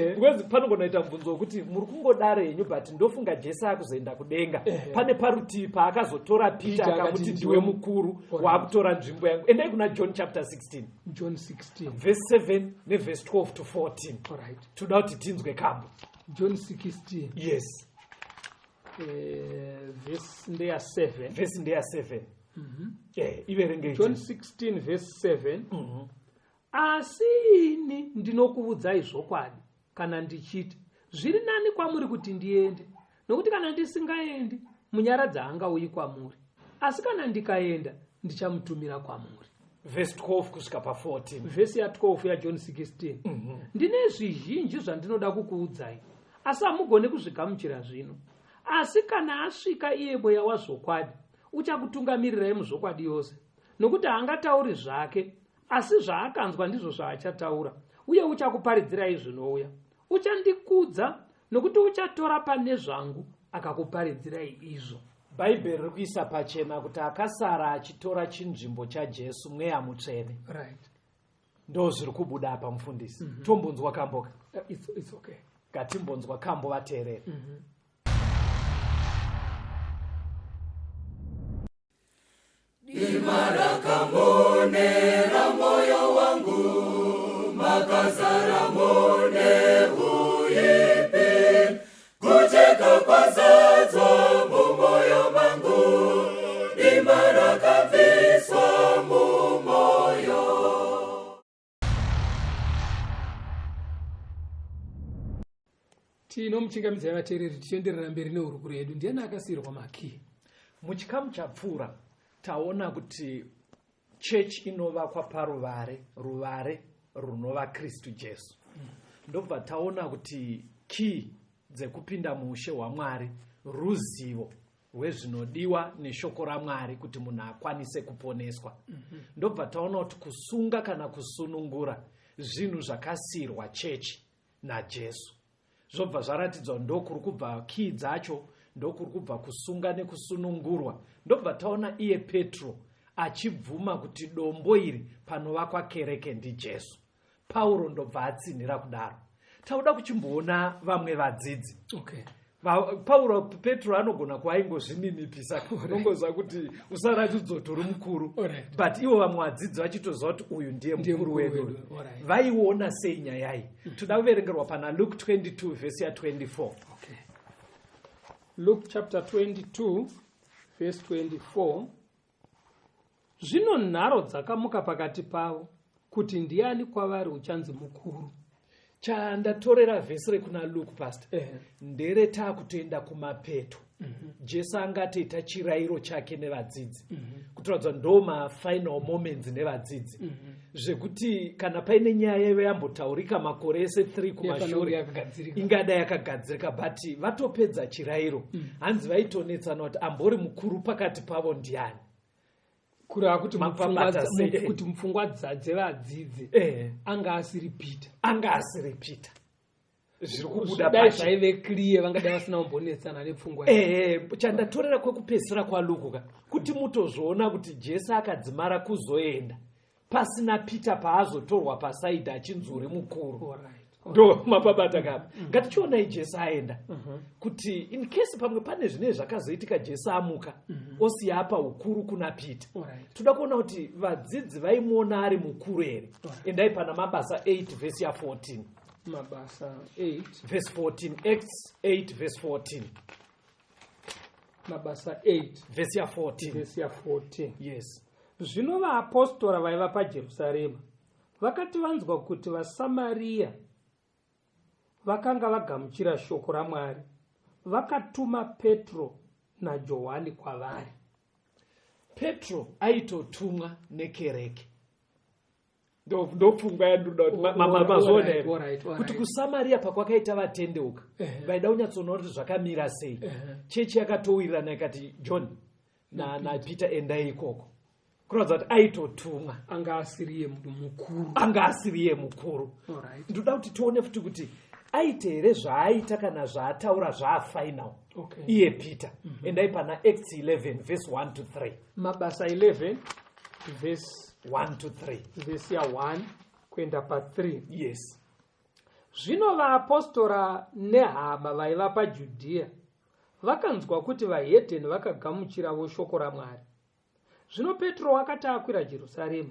Because panogonaita mubvunzo wekuti muri kungodaro henyu but ndofunga Jesu akuzoenda kudenga pane parutivi paakazotora Peter akamuti ndiwe mukuru waakutora nzvimbo yangu. Endai kuna John chapter 16 verse 7 neverse 12 to 14. Alright. Toda kuti tinzwe kambo. John 16 yes verse ndeya 7 verse ndeya 7 iverenge John 16 verse 7 asi ini ndinokuudzai zvokwadi kana ndichiti zviri nani kwamuri kuti ndiende, nokuti kana ndisingaendi munyaradzi haangauyi kwamuri, asi kana ndikaenda ndichamutumira kwamuri. verse 12 kusvika pa14 verse ya 12 ya John 16 ndine zvizhinji zvandinoda kukuudzai asi hamugone kuzvigamuchira zvino, asi kana asvika iye mweya wazvokwadi uchakutungamirirai muzvokwadi yose, nokuti haangatauri zvake asi zvaakanzwa ndizvo zvaachataura, uye uchakuparidzirai zvinouya. Uchandikudza nokuti uchatora pane zvangu akakuparidzirai izvo. Bhaibheri riri kuisa pachena kuti akasara achitora chinzvimbo chaJesu mweya mutsvene. Right. Ndo zviri kubuda apa mufundisi. Tombonzwa kamboka. It's okay. Ngatimbonzwa kambo vateereri. Dimarakamone moyo wangu makazara mone uipi kucheka kwazadzwa mumoyo mangu dimarakabviswa mumoyo. Tinomuchingamidza vateereri tichienderera mberi neurukuru yedu. Ndiani akasiirwa Makey. Muchikamu chapfuura taona kuti chechi inovakwa paruvare runova Kristu Jesu. Ndobva taona kuti key dzekupinda muushe hwaMwari ruzivo rwezvinodiwa neshoko raMwari kuti munhu akwanise kuponeswa. Ndobva taona kuti kusunga kana kusunungura zvinhu zvakasiyirwa chechi naJesu. Zvobva zvaratidzwa ndokuri kubva key dzacho, ndokuri kubva kusunga nekusunungurwa. Ndobva taona iye Petro achibvuma kuti dombo iri panovakwa kereke ndiJesu. Pauro ndobva atsinhira kudaro. Tauda kuchimboona vamwe vadzidzi. Okay. Pauro Petro anogona kuaingozvininipisa unongoziva kuti usaratidzotori mukuru, but ivo vamwe vadzidzi vachitoziva kuti uyu ndiye mukuru wedu. Vaiona sei nyaya iyi? Toda kuverengerwa pana Luke 22 verse 24. Okay. Luke chapter 22 verse 24. Zvino nharo dzakamuka pakati pavo kuti ndiani kwavari uchanzi mukuru. Chandatorera vhesi rekuna Luke pastor ndereta kutoenda kumapeto. Jesu angatoita chirayiro chake nevadzidzi kutoradza ndo mafinal moments nevadzidzi zvekuti kana paine nyaya yambotaurika makore ese 3 kumashure ingadai yakagadzirika, but vatopedza chirayiro hanzi vaitonetsana kuti ambori mukuru pakati pavo ndiani. Kureva kuti mupfungwa dzevadzidzi anga asiri Peter. Zviri kubuda zvaive clear vangadai vasina kumbonetsana nepfungwa. Chandatorera kwekupedzisira kwaLuke kuti mutozviona kuti Jesu akadzimara kuzoenda pasina Peter paazotorwa pasaidhi achinzi uri mukuru. Ndo mapabata kapa ngatichionai Jesu aenda kuti in case pamwe pane zvine zvakazoitika Jesu amuka osiya apa ukuru kuna Peter. Toda kuona kuti vadzidzi vaimuona ari mukuru here. Endai pana Mabasa 8 verse 14. Mabasa 8 verse 14. Acts 8 verse 14. Mabasa 8 verse 14. Verse 14. Yes. Zvino vaapostora vaiva paJerusarema vakati vanzwa kuti vaSamaria vakanga vagamuchira shoko raMwari, vakatuma Petro naJohani kwavari. Petro aitotumwa nekereke. Ndopfungwa yanduda kuti kuSamaria pakwakaita vatendeuka vaida kunyatsoona kuti zvakamira sei. Chechi yakatowirirana ikati John na Peter endai ikoko. Kuratidza kuti aitotumwa. Anga asiriye mukuru. Ndoda kuti tione futi kuti aite here zvaaita kana zvaataura zvaafinal iye Peter. Endai pana Acts 11 verse 1 to 3. Mabasa 11 verse 1 to 3. Verse 1 kuenda pa 3. Yes. Zvino vaapostora nehama vaiva paJudhea vakanzwa kuti vahedheni vakagamuchirawo shoko raMwari. Zvino Petro akati akwira Jerusarema,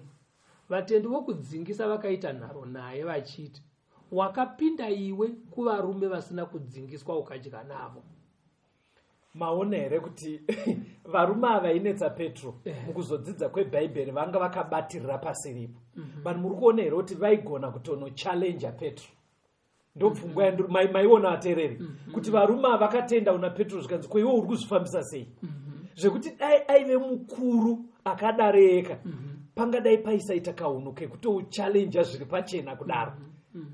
vatendi vokudzingisa vakaita nharo naye vachiti, wakapinda iwe kuvarume vasina kudzingiswa ukadya navo. Maona here kuti varume ava inetsa Petro mukuzodzidza kwebhaibheri vanga vakabatirira pasiripo. Vanhu muri kuona here kuti vaigona kutono challenge Petro. Ndopfungwa yandu maiona vateereri kuti varume ava vakatenda una Petro zvikanzi ko iwe uri kuzvifambisa sei. Zvekuti dai aive mukuru akadareka pangadai paisaita kauno kekutochallenge zviri pachena kudaro.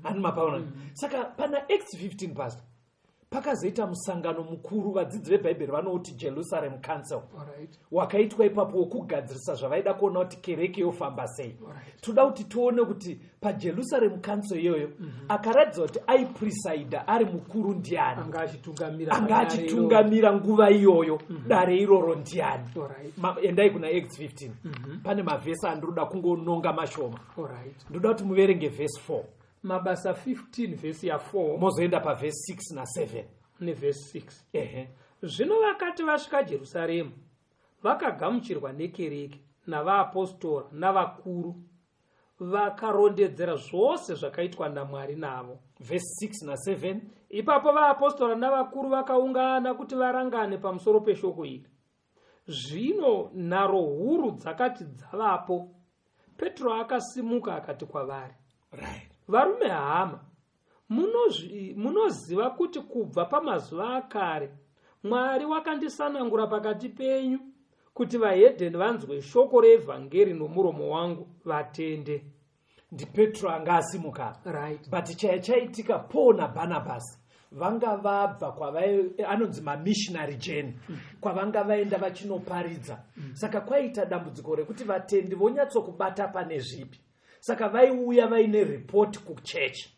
Ani mapaona. Saka pana Acts 15 pastor pakazoita musangano mukuru, vadzidzi vebhaibheri vanoti Jerusalem Council wakaitwa ipapo wokugadzirisa zvavaida kuona kuti kereke yofamba sei. Toda kuti tione kuti paJerusalem Council iyoyo akaratidza kuti aipresida ari mukuru ndiani, anga achitungamira nguva iyoyo dare iroro ndiani. Endai kuna Acts 15 pane mavhesi andoda kungononga mashoma. Ndoda kuti muverenge verse 4. Mabasa 15 verse 4 mozoenda pa verse 6 na 7 ne verse 6. Zvino vakati vasvika Jerusalema vakagamuchirwa nekereke navaapostora navakuru vakarondedzera zvose zvakaitwa naMwari navo. Verse 6 na 7. Ipapo vaapostora navakuru vakaungana kuti varangane pamusoro peshoko iri. Zvino nharo huru dzakati dzavapo, Petro akasimuka akati kwavari, varume hama, munoziva kuti kubva pamazuva akare Mwari wakandisanangura pakati penyu kuti vahedheni vanzwe shoko reevhangeri nomuromo wangu vatende. NdiPetro anga asimuka. But chaitika Paul naBarnabas vanga vabva anonzi missionary journey kwavanga vaenda vachinoparidza. Saka kwaita dambudziko rekuti vatendi vonyatsokubata pane zvipi. Saka vaiuya vaine report kuchechi.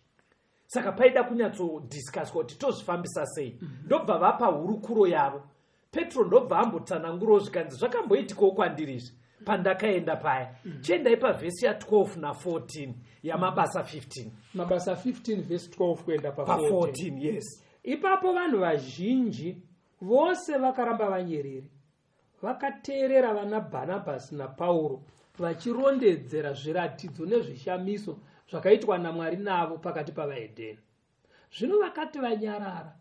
Saka paida kunyatsodiscuss kuti tozvifambisa sei. Ndobva vapa hurukuro yavo. Petro ndobva ambotsananguro zvikanzi zvakamboitikawo kwandirizvi pandakaenda paya. Chiendai pavhesi ya 12 na 14 yaMabasa 15. Mabasa 15 verse 12 kuenda pa 14. Yes. Ipapo vanhu vazhinji vose vakaramba vanyerere, vakateerera vana Bhanabhasi naPauro vachirondedzera zviratidzo nezvishamiso zvakaitwa naMwari navo pakati pavaHedheni. Zvino vakati vanyarara,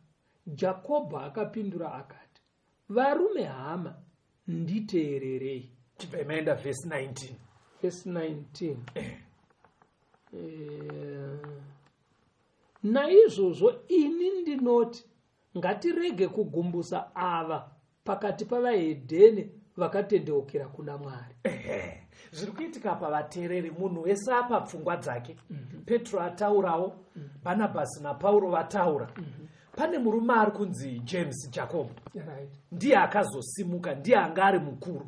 Jakobho akapindura akati, varume hama, nditeererei. Tibvemaenda verse 19. Verse 19. Naizvozvo ini ndinoti, ngatirege kugumbusa ava pakati pavaHedheni vakatendeukira kuna Mwari. Zviri kuitika pavateereri, munhu wese apa pfungwa dzake. Petro ataurawo, Bhanabhasi naPauro vataura. Pane murume ari kunzi James Jacob. Ndiye akazosimuka, ndiye anga ari mukuru.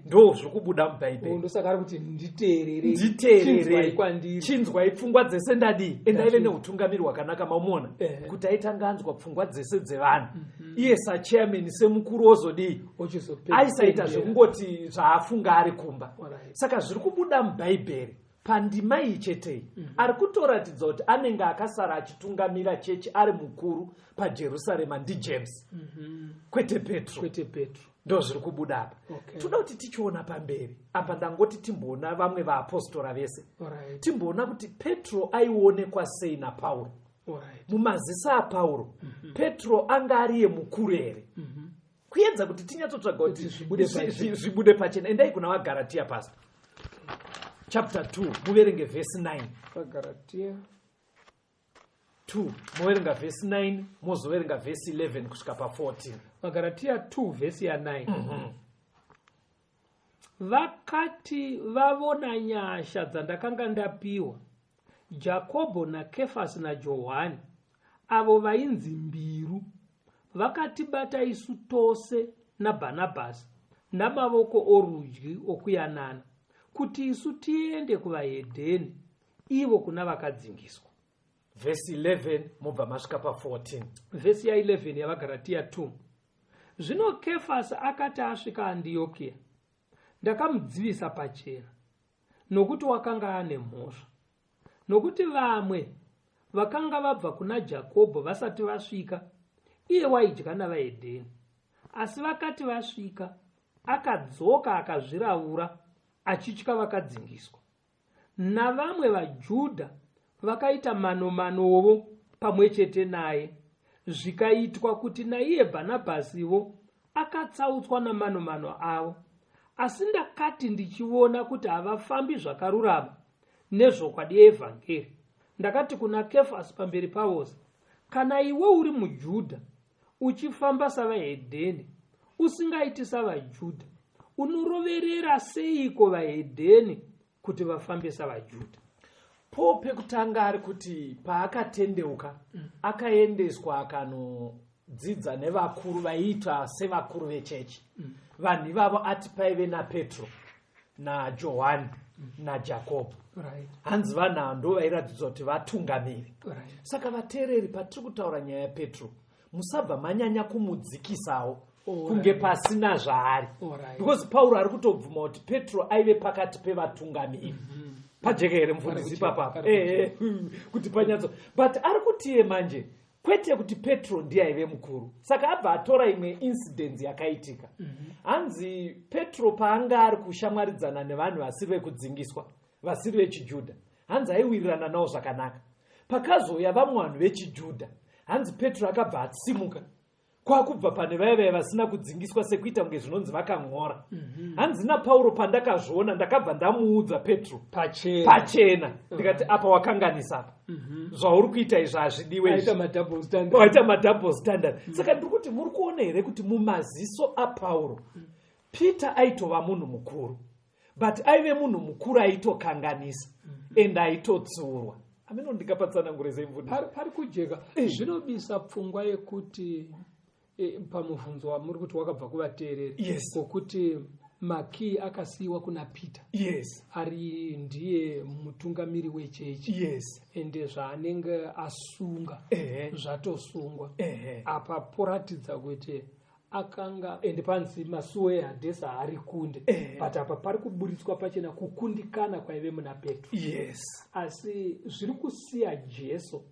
Ndo zviri kubuda mubhaibheri. Ndosaka kuti nditeerere. Nditeerere. Chinzwai pfungwa dzese ndadii. Endaive neutungamiri hwakanaka maumona. Kuti aitanga anzwa pfungwa dzese dzevanhu. Iye sachairman semukuru ozodii. Aisaita zvekungoti zvaafunga ari kumba. Saka zviri kubuda mubhaibheri. Pandima iyi chetei ari kutoratidza kuti anenge akasara achitungamira chechi ari mukuru paJerusarema ndiJames, kwete Petro. Ndo zviri kubuda apa. Toda kuti tichiona pamberi apa, ndangoti timboona vamwe vaapostora vese. Timboona kuti Petro aionekwa sei naPauro. Mumaziso aPauro, Petro anga ariye mukuru here, kuedza kuti tinyatsotsvaga kuti zvibude pachena. Endai kuna vaGaratia pastor chapter 2 muverenge verse 9. Galatia 2 muverenga verse 9 mozoverenga verse 11 kusvika pa14. Galatia 2 verse ya 9. Vakati vavona nyasha dzandakanga ndapiwa, Jakobho naKefasi naJohani, avo vainzi mbiru, vakatibata isu tose naBhanabhasi namavoko orudyi okuyanana, kuti isu tiende kuvaHedheni, ivo kuna vakadzingiswa. Verse 11 mobva masvika pa14. Verse ya 11 yavaGalatia 2. Zvino Kefasi akati asvika Andiokia, ndakamudzivisa pachena, nokuti wakanga ane mhosva. Nokuti vamwe vakanga vabva kuna Jakobho vasati vasvika, iye waidya navaHedheni. Asi vakati vasvika, akadzoka akazviravura, achitya vakadzingiswa. Navamwe vaJudha vakaita manomanovo pamwe chete naye, zvikaitwa kuti naiye Bhanabhasiwo akatsautswa namanomano avo. Asi ndakati ndichiona kuti havafambi zvakarurama nezvokwadi yeevhangeri, ndakati kuna Kefasi pamberi pavose, kana iwe uri muJudha uchifamba savaHedheni, usingaiti savaJudha, unoroverera seiko vaHedheni kuti vafambe savaJudha? Po pekutanga ari kuti paakatendeuka akaendeswa akanodzidza nevakuru vaiita sevakuru vechechi. Vanhu ivavo ati paive naPetro naJohani naJakobho. Hanzi vanhu ndo vairatidza kuti vatungamiri. Saka vateereri, patiri kutaura nyaya yaPetro, musabva manyanya kumudzikisawo kunge pasina zvaari. Because Pauro ari kutobvuma kuti Petro aive pakati pevatungamiri. Pajeka here mufundisi papapa. Kuti panyatso. But ari kutiye manje, kwete kuti Petro ndiye aive mukuru. Saka abva atora imwe incident yakaitika. Hanzi Petro paanga ari kushamwaridzana nevanhu vasiri vekudzingiswa, vasiri vechiJudha, hanzi aiwirirana navo zvakanaka. Pakazouya vamwe vanhu vechiJudha, hanzi Petro akabva atsimuka kwakubva pane vaya vasina kudzingiswa sekuita kunge zvinonzi vakamhora. Hanzi naPauro pandakazviona ndakabva ndamuudza Petro pachena ndikati apa wakanganisa apa. Zvauri kuita izvi hazvidiwe, waita madouble standard. Saka ndiri kuti muri kuona here kuti mumaziso aPauro Peter aitova munhu mukuru, but aive munhu mukuru aitokanganisa ende aitotsiurwa. Ameno ndikapatsanangure zemvudi pari kujeka. Zvinobisa pfungwa yekuti pamuvhunzo wamuri kuti wakabva kuvateereri. Yes. Kokuti Makey akasiiwa kuna Peter. Yes. Ari ndiye mutungamiri wechechi. Yes. Ende zvaanenge asunga zvatosungwa. Apa poratidza kuti akanga ende panzi masuwo eHadhesi ari kunde. But apa pari kuburitswa pachena kukundikana kwaive muna Petro. Yes. Asi zviri kusiya Jesu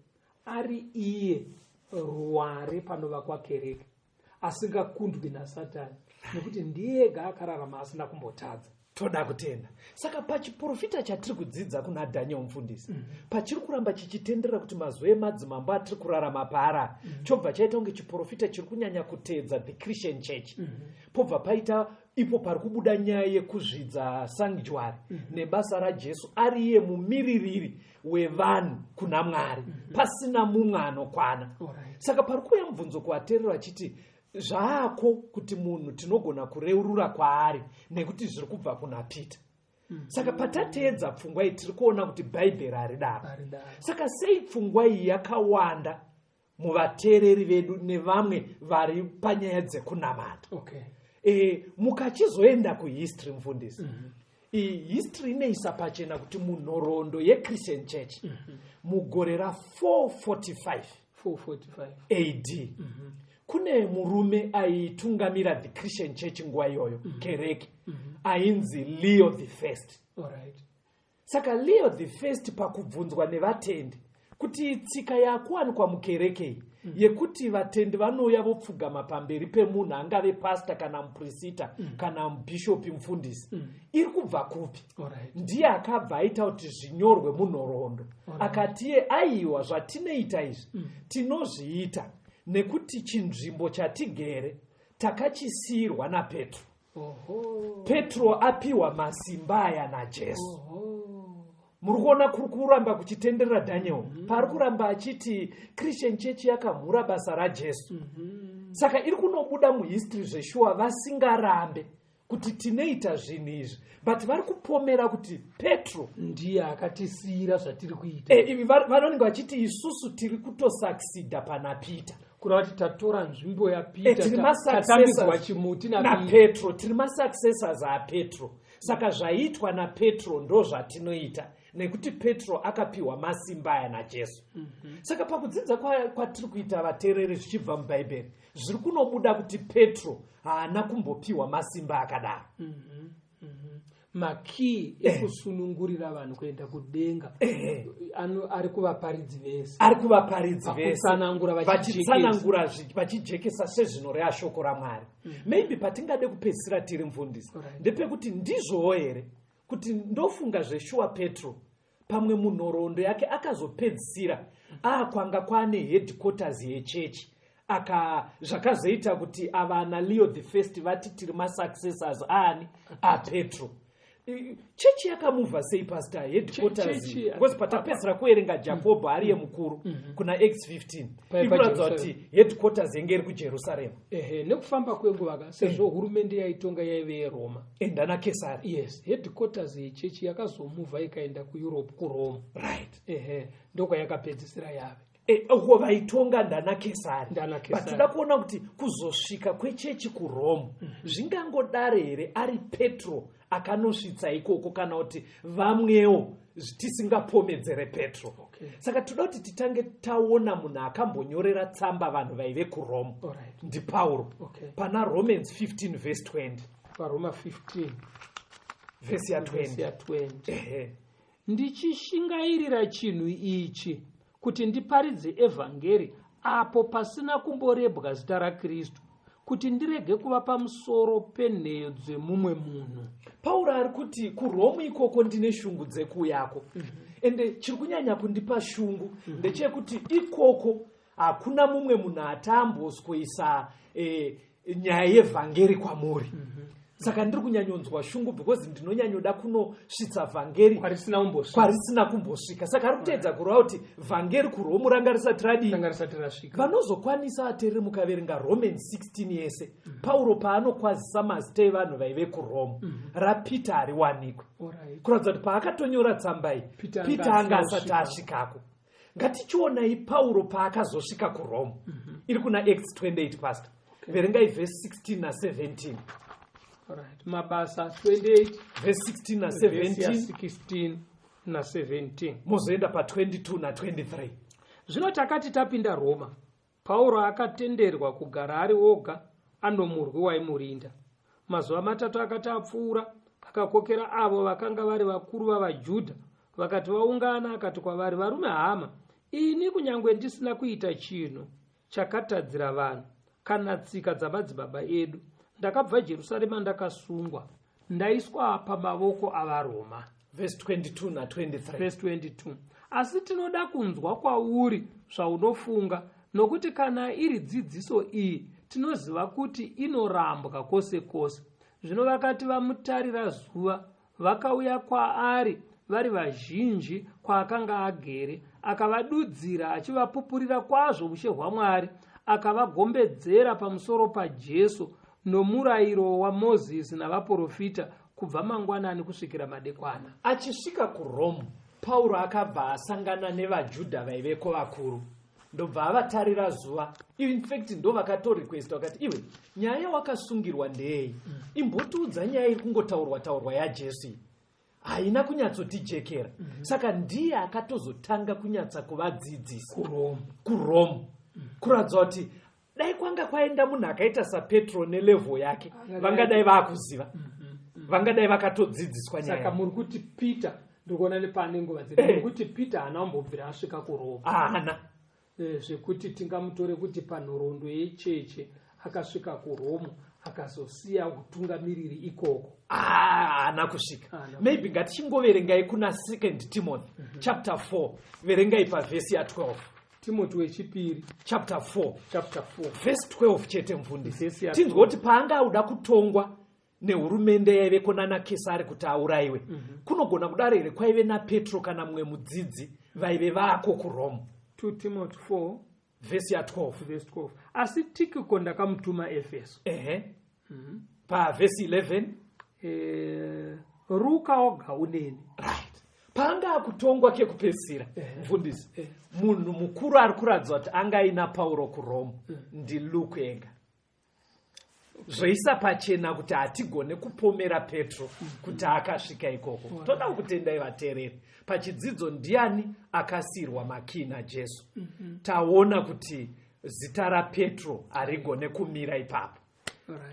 ari iye ruware panovakwa kereke asingakundwi naSatani, nekuti ndiyega akararama asina kumbotadza. Toda kutenda. Saka pachiprofita chatiri kudzidza kuna Daniel mufundisi, pachiri kuramba chichitendera kuti mazuva emadzimambo atiri kurarama paara, chobva chaita kunge chiprofita chiri kunyanya kuteedza the Christian church. Pobva paita ipo pari kubuda nyaya yekuzvidza sanctuary nebasa raJesu ari iye mumiririri wevanhu kuna Mwari, pasina mumwe anokwana. Saka pari kuuya mubvunzo kuvateereri achiti zvaako kuti munhu tinogona kureurura kwaari nekuti zviri kubva kuna Peter. Saka patateedza pfungwa iyi tiri kuona kuti bhaibheri haridaro. Saka sei pfungwa iyi yakawanda muvateereri vedu nevamwe vari panyaya dzekunamata? Mukachizoenda kuhistory mufundisi, history inoisa pachena kuti munhoroondo yeChristian church mugore ra445 AD kune murume aitungamira the Christian church nguva iyoyo, kereke, ainzi Leo the First. Saka Leo the First pakubvunzwa nevatendi kuti tsika yakuwanikwa mukereke yekuti vatendi vanouya vopfugama pamberi pemunhu angave pastor kana muprofita kana mubishopi mufundisi, iri kubva kupi? Ndiye akabva aita kuti zvinyorwe munhoroondo, akati iye aiwa zvatinoita izvi tinozviita nekuti chinzvimbo chatigere takachisiirwa naPetro. Petro apiwa masimba aya naJesu. Muri kuona kuri kuramba kuchitenderera Daniel, pari kuramba achiti Christian church yakamhura basa raJesu. Saka iri kunobuda muhistory zveshuwa vasingarambe kuti tinoita zvinhu izvi, but vari kupomera kuti Petro ndiye akatisiyira zvatiri kuita. Vanonge vachiti isusu tiri kutosuccida pana Peter, kureva kuti tatora nzvimbo yaPeter, tatambidzwa chimuti naPetro, tiri masuccessors aPetro. Saka zvaitwa naPetro ndo zvatinoita, nekuti Petro akapiwa masimba aya naJesu. Saka pakudzidza kwatiri kuita vateereri zvichibva mubhaibheri, zviri kunobuda kuti Petro haana kumbopiwa masimba akadaro. Makey ekusunungurira vanhu kuenda kudenga ari kuvaparidzi vese, vachitsanangura vachijekesa sezvinoreha shoko raMwari. Maybe patingade kupedzisira tiri mufundisi ndepekuti ndizvowo here kuti ndofunga zveshuwa Petro pamwe munhoroondo yake akazopedzisira kwanga kwane headquarters yechechi, zvakazoita kuti avana Leo the First vati tiri masuccessors ani aPetro. Chechi yakamuvha sei pastor headquarters? Because patapedzera kuerenga Jacob ariye mukuru kuna Acts 15 ikuratidza kuti headquarters yenge iri kuJerusalem. Nekufamba kwenguva sezvo hurumende yaitonga yaive yeRoma endana Kesari. Yes, headquarters yechechi yakazomuvha ikaenda kuEurope, kuRome. Right. Ndoko yakapedzisira yave. Uko vaitonga ndana Kesari. Batida kuona kuti kuzosvika kwechechi kuRome zvingangodare here ari Petro akanosvitsa ikoko kana kuti vamwewo tisingapomedzere Petro. Saka toda kuti titange taona munhu akambonyorera tsamba vanhu vaive kuRome, ndi Pauro. Pana Romans 15 verse 20. Paroma 15 verse ya 20. Ndichishingairira chinhu ichi kuti ndiparidze evhangeri apo pasina kumborebwa zita raKristu, kuti ndirege kuva pamusoro penheyo dzemumwe munhu. Pauro ari kuti kuRome ikoko ndine shungu dzekuyako. Ende chiri kunyanya kundipa shungu ndechekuti ikoko hakuna mumwe munhu atamboswisa nyaya yevhangeri kwamuri. Saka ndiri kunyanyonzwa shungu because ndinonyanyoda kunosvitsa vhangeri kwarisina kumbosvika. Saka ari kuteedza kureva kuti vhangeri kuRome ranga risati radii. Vanozokwanisa vateereri mukaverenga Romans 16 yese, Pauro paanokwazisa mazita evanhu vaive kuRome, raPeter hariwanikwe. Kuratidza kuti paakatonyora tsamba iyi Peter anga asati asvikako. Ngatichionai Pauro paakazosvika kuRome. Iri kuna Acts 28 pastor. Verengai verse 16 na 17. Mabasa 28 verse 16 na 17, 16 na 17. Mozoenda pa 22 na 23. Zvino takati tapinda Roma, Pauro akatenderwa kugara ari oga ano murwi waimurinda. Mazuva matatu akati apfuura, akakokera avo vakanga vari vakuru vavaJudha, vakati vaungana akati kwavari, varume hama, ini kunyangwe ndisina kuita chinhu, chakatadzira vanhu kana tsika dzamadzibaba edu. Ndakabva Jerusarema ndakasungwa, ndaiswa pamavoko avaRoma. Verse 22 na 23. Verse 22. Asi tinoda kunzwa kwauri zvaunofunga, nokuti kana iri dzidziso iyi tinoziva kuti inorambwa kwose kwose. Zvino vakati vamutarira zuva, vakauya kwaari vari vazhinji kwaakanga agere, akavadudzira achivapupurira kwazvo ushe hwaMwari, akavagombedzera pamusoro paJesu nomurayiro waMozisi navaprofita kubva mangwanani kusvikira madekwana. Achisvika kuRome, Pauro akabva asangana nevaJudha vaiveko vakuru, ndobva avatarira zuva. In fact ndo vakatorequesta vakati, iwe nyaya wakasungirwa ndei? Imbotiudza nyaya iri kungotaurwa yaJesu haina kunyatsotijekera. Saka ndiye akatozotanga kunyatsa kuvadzidzisa kuRome, kuratidza kuti dai kwanga kwaenda munhu akaita saPetro nelevel yake, vangadai vakuziva, vangadai vakatodzidziswa nyaya. Saka muri kuti Peter ndikuona nepane nguva dziri kuti Peter haana kumbobvira asvika kuRome. Haana. Zvekuti tingamutore kuti panhoroondo yecheche akasvika kuRome akazosiya utungamiriri ikoko. Haana kusvika. Maybe ngatichingoverengai kuna 2 Timothy chapter 4, verengai pavhesi ya12. Timothy wechipiri chapter 4 verse 12 chete mufundisi. Tinzwa kuti paanga auda kutongwa nehurumende yaiveko nana Kesari kuti aurayiwe, kunogona kudaro here kwaive naPetro kana mumwe mudzidzi vaive vako kuRome. 2 Timothy 4 verse 12. Asi Tikiko ndakamutuma Efeso. Verse 11. Ruka oga uneni. Right. Panga kutongwa kekupedzisira mufundisi, munhu mukuru ari kuratidza kuti anga aina Pauro kuRome ndi Luke ega. Zvoisa pachena kuti hatigone kupomera Petro kuti akasvika ikoko. Toda kutendai vateereri, pachidzidzo Ndiani, Akasiirwa, Makey naJesu, taona kuti zita raPetro harigone kumira ipapo.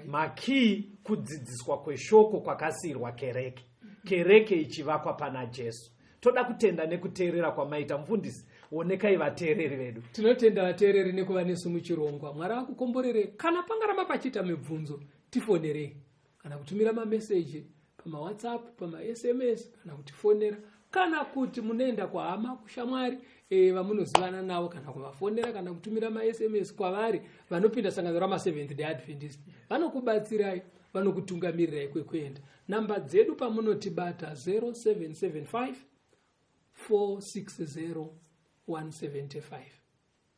Makey kudzidziswa kweshoko kwakasiyirwa kereke, kereke ichivakwa pana Jesu. Toda kutenda nekuteerera kwamaita mufundisi. Onekai vateereri vedu. Tinotenda vateereri nekuva nesu muchirongwa. Mwari akukomborere kana pangaramba pachita mibvunzo tifonerei, kana kutumira mameseji pama WhatsApp, pama SMS, kana kutifonera, kana kuti munoenda kwahama kushamwari vamunozivana navo, kana kuvafonera, kana kutumira maSMS kwavari vanopinda sangano rama Seventh Day Adventist. Vanokubatsirai, vanokutungamirirai kwekuenda. Namba dzedu pamunotibata 0775 460 175,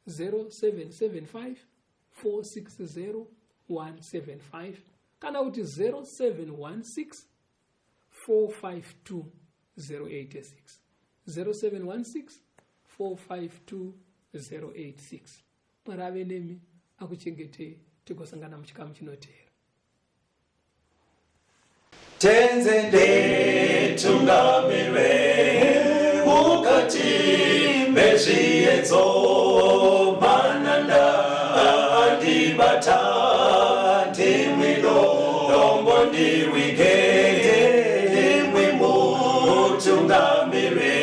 0775 460 175, kana kuti 0716 452 086, 0716 452 086. Marave nemi akuchengete tikosangana muchikamu chinoteera. Tenzende tungamire mukati mezviedzo mananda andibata ndimwino dombo ndiwike ndimwimo tungamire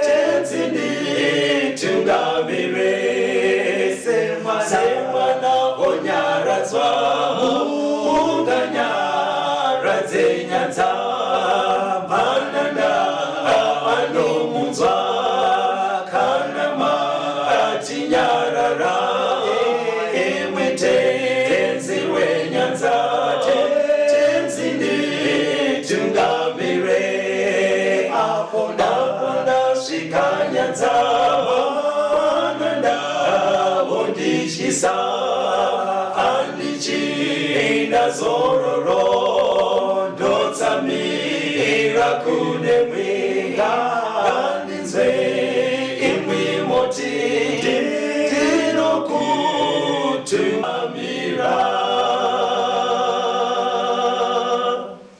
tenzindi tungamire semana onyaradzwa unganyaradzwe nyanza mananda anomunzwa kana matinyarara emwete tenzi wenyanza tenzindi tungamire apo ndasvika nyanza mananda vondishisa andichienda zororo ndotsamira ku